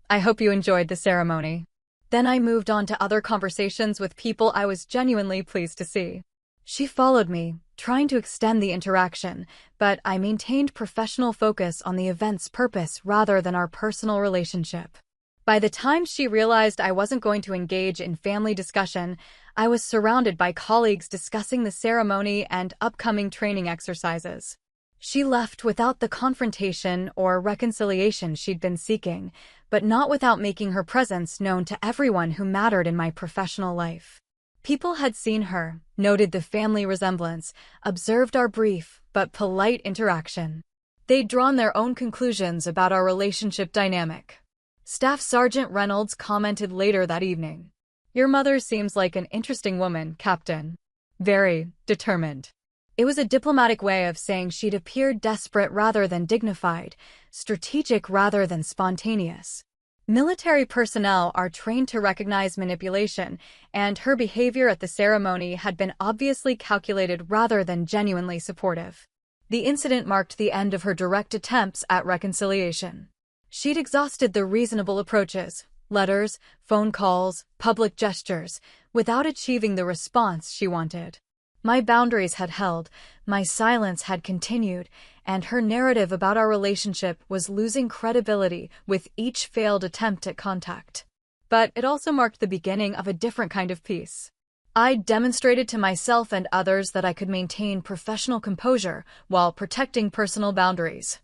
I hope you enjoyed the ceremony." Then I moved on to other conversations with people I was genuinely pleased to see. She followed me, trying to extend the interaction, but I maintained professional focus on the event's purpose rather than our personal relationship. By the time she realized I wasn't going to engage in family discussion, I was surrounded by colleagues discussing the ceremony and upcoming training exercises. She left without the confrontation or reconciliation she'd been seeking, but not without making her presence known to everyone who mattered in my professional life. People had seen her, noted the family resemblance, observed our brief but polite interaction. They'd drawn their own conclusions about our relationship dynamic. Staff Sergeant Reynolds commented later that evening, "Your mother seems like an interesting woman, Captain. Very determined." It was a diplomatic way of saying she'd appeared desperate rather than dignified, strategic rather than spontaneous. Military personnel are trained to recognize manipulation, and her behavior at the ceremony had been obviously calculated rather than genuinely supportive. The incident marked the end of her direct attempts at reconciliation. She'd exhausted the reasonable approaches, letters, phone calls, public gestures, without achieving the response she wanted. My boundaries had held, my silence had continued, and her narrative about our relationship was losing credibility with each failed attempt at contact. But it also marked the beginning of a different kind of peace. I demonstrated to myself and others that I could maintain professional composure while protecting personal boundaries.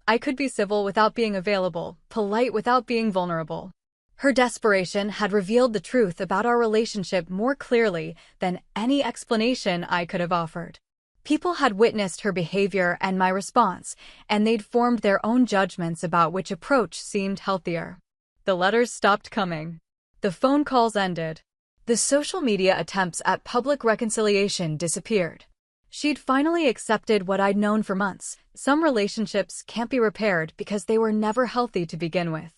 I could be civil without being available, polite without being vulnerable. Her desperation had revealed the truth about our relationship more clearly than any explanation I could have offered. People had witnessed her behavior and my response, and they'd formed their own judgments about which approach seemed healthier. The letters stopped coming. The phone calls ended. The social media attempts at public reconciliation disappeared. She'd finally accepted what I'd known for months. Some relationships can't be repaired because they were never healthy to begin with.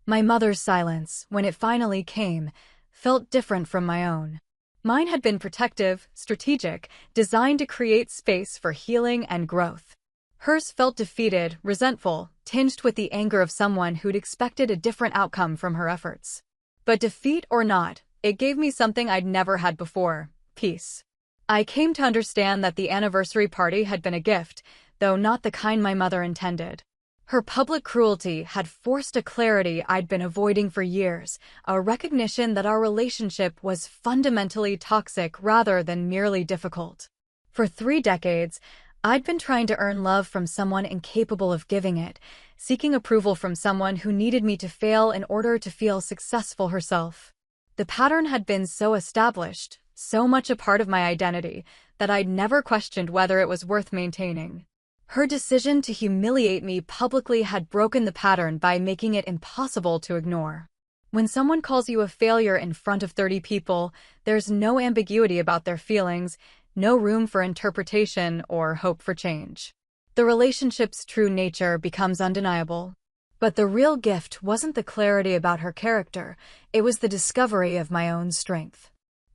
My mother's silence, when it finally came, felt different from my own. Mine had been protective, strategic, designed to create space for healing and growth. Hers felt defeated, resentful, tinged with the anger of someone who'd expected a different outcome from her efforts. But defeat or not, it gave me something I'd never had before: peace. I came to understand that the anniversary party had been a gift, though not the kind my mother intended. Her public cruelty had forced a clarity I'd been avoiding for years, a recognition that our relationship was fundamentally toxic rather than merely difficult. For 3 decades, I'd been trying to earn love from someone incapable of giving it, seeking approval from someone who needed me to fail in order to feel successful herself. The pattern had been so established, so much a part of my identity, that I'd never questioned whether it was worth maintaining. Her decision to humiliate me publicly had broken the pattern by making it impossible to ignore. When someone calls you a failure in front of 30 people, there's no ambiguity about their feelings, no room for interpretation or hope for change. The relationship's true nature becomes undeniable. But the real gift wasn't the clarity about her character, it was the discovery of my own strength.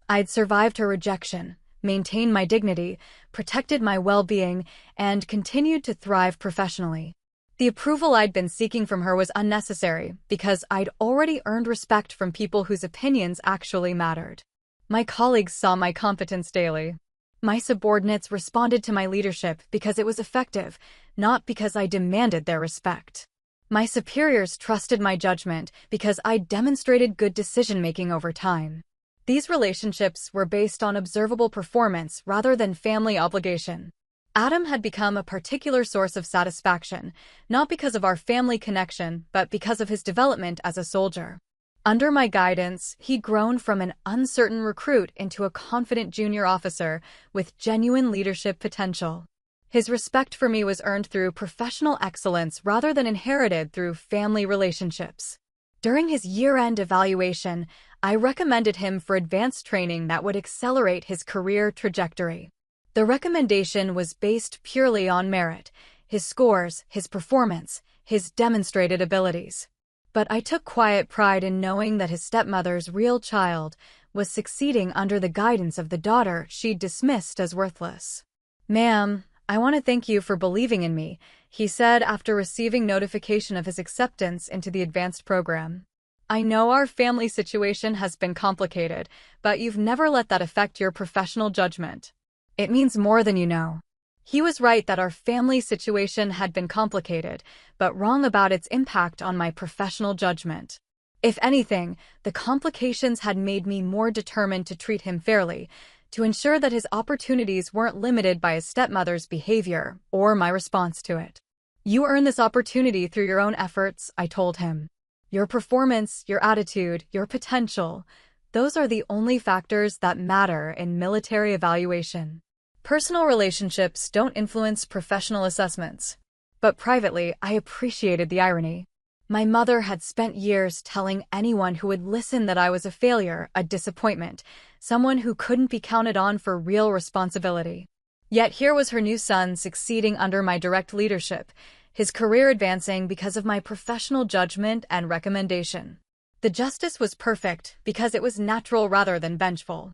I'd survived her rejection, maintained my dignity, protected my well-being, and continued to thrive professionally. The approval I'd been seeking from her was unnecessary because I'd already earned respect from people whose opinions actually mattered. My colleagues saw my competence daily. My subordinates responded to my leadership because it was effective, not because I demanded their respect. My superiors trusted my judgment because I demonstrated good decision-making over time. These relationships were based on observable performance rather than family obligation. Adam had become a particular source of satisfaction, not because of our family connection, but because of his development as a soldier. Under my guidance, he'd grown from an uncertain recruit into a confident junior officer with genuine leadership potential. His respect for me was earned through professional excellence rather than inherited through family relationships. During his year-end evaluation, I recommended him for advanced training that would accelerate his career trajectory. The recommendation was based purely on merit, his scores, his performance, his demonstrated abilities. But I took quiet pride in knowing that his stepmother's real child was succeeding under the guidance of the daughter she'd dismissed as worthless. "Ma'am, I want to thank you for believing in me," he said after receiving notification of his acceptance into the advanced program. "I know our family situation has been complicated, but you've never let that affect your professional judgment. It means more than you know." He was right that our family situation had been complicated, but wrong about its impact on my professional judgment. If anything, the complications had made me more determined to treat him fairly, to ensure that his opportunities weren't limited by his stepmother's behavior or my response to it. "You earn this opportunity through your own efforts," I told him. "Your performance, your attitude, your potential, those are the only factors that matter in military evaluation. Personal relationships don't influence professional assessments." But privately, I appreciated the irony. My mother had spent years telling anyone who would listen that I was a failure, a disappointment, someone who couldn't be counted on for real responsibility. Yet here was her new son succeeding under my direct leadership, his career advancing because of my professional judgment and recommendation. The justice was perfect because it was natural rather than vengeful.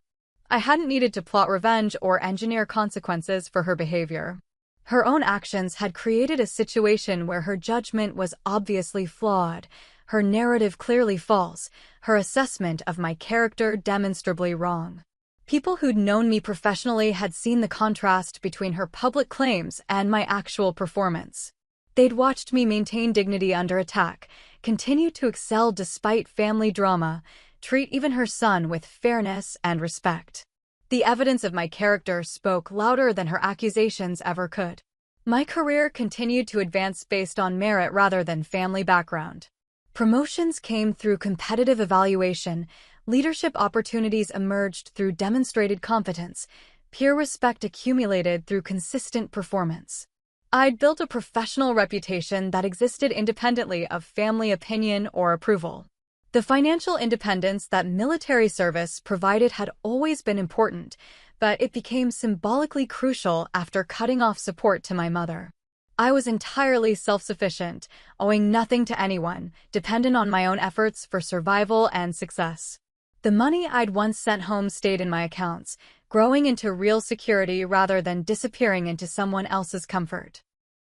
I hadn't needed to plot revenge or engineer consequences for her behavior. Her own actions had created a situation where her judgment was obviously flawed, her narrative clearly false, her assessment of my character demonstrably wrong. People who'd known me professionally had seen the contrast between her public claims and my actual performance. They'd watched me maintain dignity under attack, continued to excel despite family drama, treat even her son with fairness and respect. The evidence of my character spoke louder than her accusations ever could. My career continued to advance based on merit rather than family background. Promotions came through competitive evaluation, leadership opportunities emerged through demonstrated competence, peer respect accumulated through consistent performance. I'd built a professional reputation that existed independently of family opinion or approval. The financial independence that military service provided had always been important, but it became symbolically crucial after cutting off support to my mother. I was entirely self-sufficient, owing nothing to anyone, dependent on my own efforts for survival and success. The money I'd once sent home stayed in my accounts, growing into real security rather than disappearing into someone else's comfort.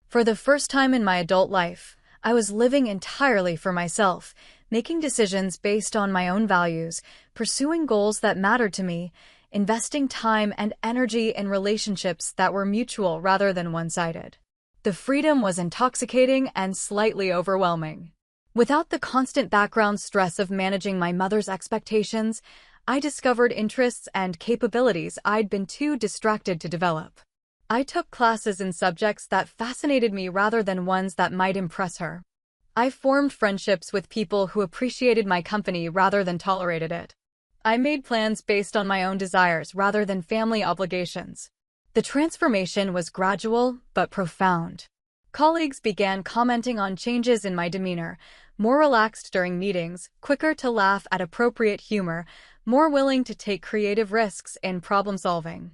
For the first time in my adult life, I was living entirely for myself, making decisions based on my own values, pursuing goals that mattered to me, investing time and energy in relationships that were mutual rather than one-sided. The freedom was intoxicating and slightly overwhelming. Without the constant background stress of managing my mother's expectations, I discovered interests and capabilities I'd been too distracted to develop. I took classes in subjects that fascinated me rather than ones that might impress her. I formed friendships with people who appreciated my company rather than tolerated it. I made plans based on my own desires rather than family obligations. The transformation was gradual but profound. Colleagues began commenting on changes in my demeanor, more relaxed during meetings, quicker to laugh at appropriate humor, more willing to take creative risks in problem-solving.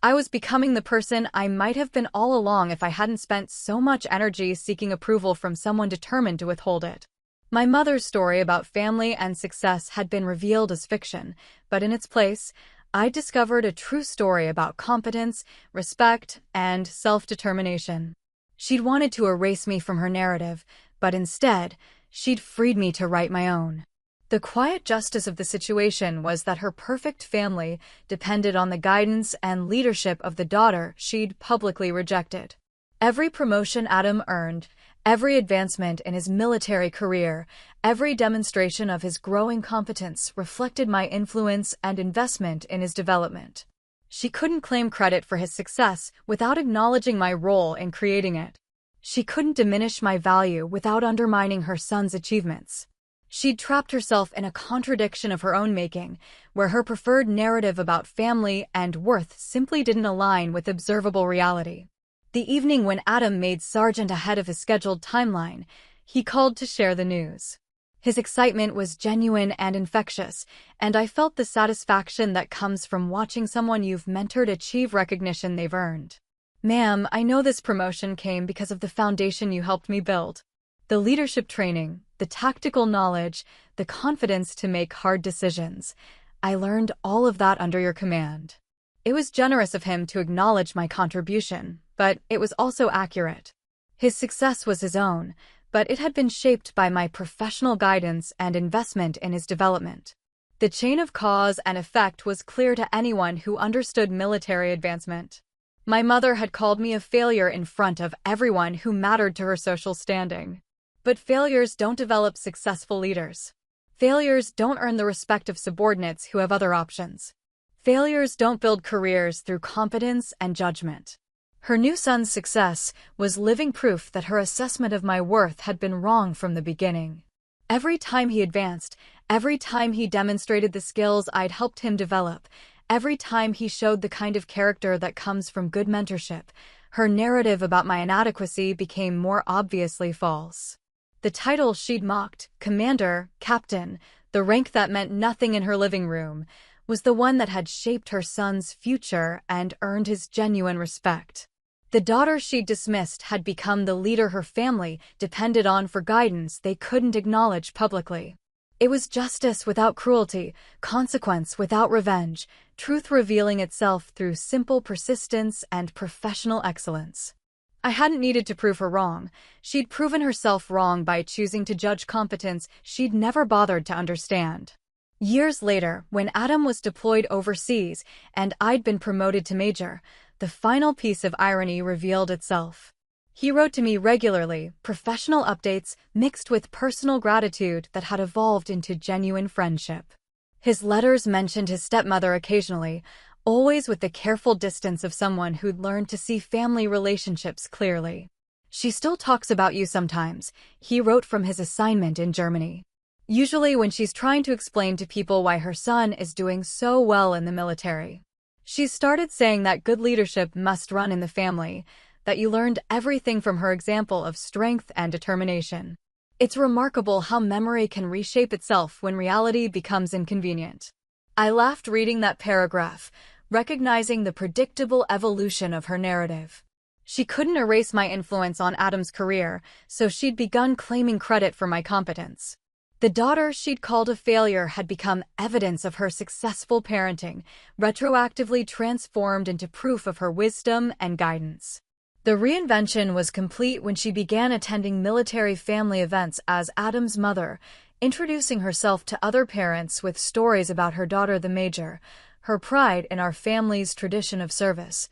I was becoming the person I might have been all along if I hadn't spent so much energy seeking approval from someone determined to withhold it. My mother's story about family and success had been revealed as fiction, but in its place, I discovered a true story about competence, respect, and self-determination. She'd wanted to erase me from her narrative, but instead, she'd freed me to write my own. The quiet justice of the situation was that her perfect family depended on the guidance and leadership of the daughter she'd publicly rejected. Every promotion Adam earned, every advancement in his military career, every demonstration of his growing competence reflected my influence and investment in his development. She couldn't claim credit for his success without acknowledging my role in creating it. She couldn't diminish my value without undermining her son's achievements. She'd trapped herself in a contradiction of her own making, where her preferred narrative about family and worth simply didn't align with observable reality. The evening when Adam made sergeant ahead of his scheduled timeline, he called to share the news. His excitement was genuine and infectious, and I felt the satisfaction that comes from watching someone you've mentored achieve recognition they've earned. "Ma'am, I know this promotion came because of the foundation you helped me build. The leadership training, the tactical knowledge, the confidence to make hard decisions. I learned all of that under your command." It was generous of him to acknowledge my contribution, but it was also accurate. His success was his own, but it had been shaped by my professional guidance and investment in his development. The chain of cause and effect was clear to anyone who understood military advancement. My mother had called me a failure in front of everyone who mattered to her social standing. But failures don't develop successful leaders. Failures don't earn the respect of subordinates who have other options. Failures don't build careers through competence and judgment. Her new son's success was living proof that her assessment of my worth had been wrong from the beginning. Every time he advanced, every time he demonstrated the skills I'd helped him develop, every time he showed the kind of character that comes from good mentorship, her narrative about my inadequacy became more obviously false. The title she'd mocked, commander, captain, the rank that meant nothing in her living room, was the one that had shaped her son's future and earned his genuine respect. The daughter she'd dismissed had become the leader her family depended on for guidance they couldn't acknowledge publicly. It was justice without cruelty, consequence without revenge, truth revealing itself through simple persistence and professional excellence. I hadn't needed to prove her wrong. She'd proven herself wrong by choosing to judge competence she'd never bothered to understand. Years later, when Adam was deployed overseas and I'd been promoted to major, the final piece of irony revealed itself. He wrote to me regularly, professional updates mixed with personal gratitude that had evolved into genuine friendship. His letters mentioned his stepmother occasionally, always with the careful distance of someone who'd learned to see family relationships clearly. "She still talks about you sometimes," he wrote from his assignment in Germany. "Usually when she's trying to explain to people why her son is doing so well in the military. She's started saying that good leadership must run in the family, that you learned everything from her example of strength and determination. It's remarkable how memory can reshape itself when reality becomes inconvenient." I laughed reading that paragraph, recognizing the predictable evolution of her narrative. She couldn't erase my influence on Adam's career, so she'd begun claiming credit for my competence. The daughter she'd called a failure had become evidence of her successful parenting, retroactively transformed into proof of her wisdom and guidance. The reinvention was complete when she began attending military family events as Adam's mother, introducing herself to other parents with stories about her daughter the Major, her pride in our family's tradition of service,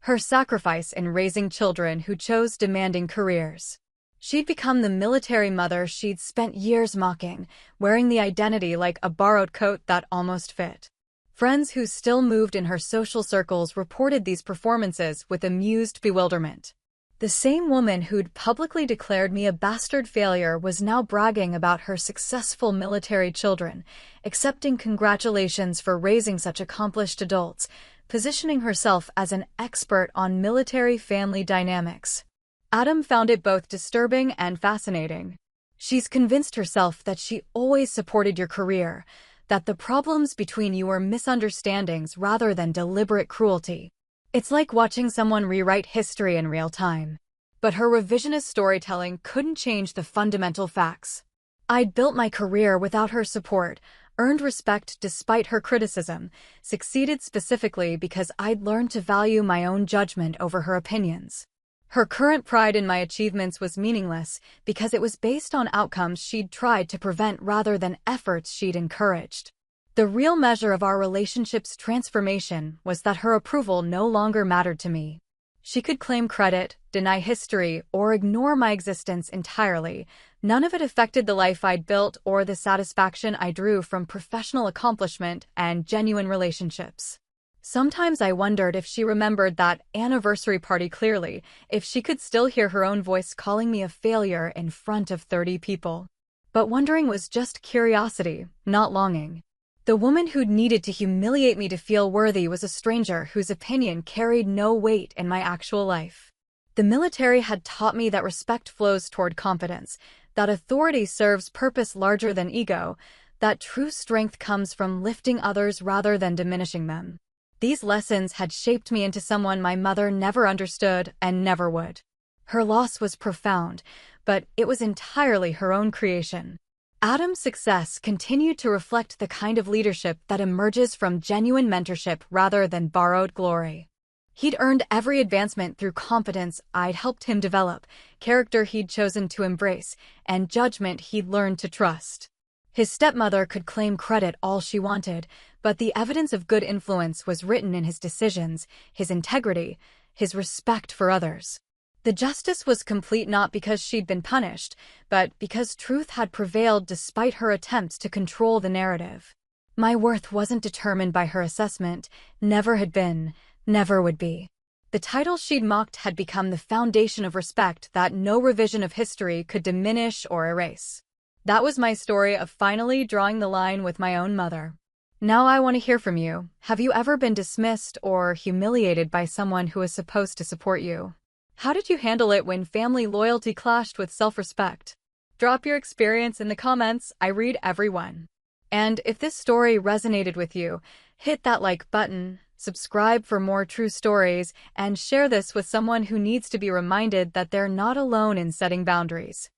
her sacrifice in raising children who chose demanding careers. She'd become the military mother she'd spent years mocking, wearing the identity like a borrowed coat that almost fit. Friends who still moved in her social circles reported these performances with amused bewilderment. The same woman who'd publicly declared me a bastard failure was now bragging about her successful military children, accepting congratulations for raising such accomplished adults, positioning herself as an expert on military family dynamics. Adam found it both disturbing and fascinating. "She's convinced herself that she always supported your career, that the problems between you were misunderstandings rather than deliberate cruelty. It's like watching someone rewrite history in real time." But her revisionist storytelling couldn't change the fundamental facts. "I'd built my career without her support, earned respect despite her criticism, succeeded specifically because I'd learned to value my own judgment over her opinions. Her current pride in my achievements was meaningless because it was based on outcomes she'd tried to prevent rather than efforts she'd encouraged. The real measure of our relationship's transformation was that her approval no longer mattered to me. She could claim credit, deny history, or ignore my existence entirely. None of it affected the life I'd built or the satisfaction I drew from professional accomplishment and genuine relationships. Sometimes I wondered if she remembered that anniversary party clearly, if she could still hear her own voice calling me a failure in front of 30 people. But wondering was just curiosity, not longing. The woman who'd needed to humiliate me to feel worthy was a stranger whose opinion carried no weight in my actual life. The military had taught me that respect flows toward competence, that authority serves purpose larger than ego, that true strength comes from lifting others rather than diminishing them. These lessons had shaped me into someone my mother never understood and never would. Her loss was profound, but it was entirely her own creation. Adam's success continued to reflect the kind of leadership that emerges from genuine mentorship rather than borrowed glory. He'd earned every advancement through competence I'd helped him develop, character he'd chosen to embrace, and judgment he'd learned to trust. His stepmother could claim credit all she wanted, but the evidence of good influence was written in his decisions, his integrity, his respect for others. The justice was complete not because she'd been punished, but because truth had prevailed despite her attempts to control the narrative. My worth wasn't determined by her assessment, never had been, never would be. The title she'd mocked had become the foundation of respect that no revision of history could diminish or erase. That was my story of finally drawing the line with my own mother. Now I want to hear from you. Have you ever been dismissed or humiliated by someone who is supposed to support you? How did you handle it when family loyalty clashed with self-respect? Drop your experience in the comments. I read every one. And if this story resonated with you, hit that like button, subscribe for more true stories, and share this with someone who needs to be reminded that they're not alone in setting boundaries.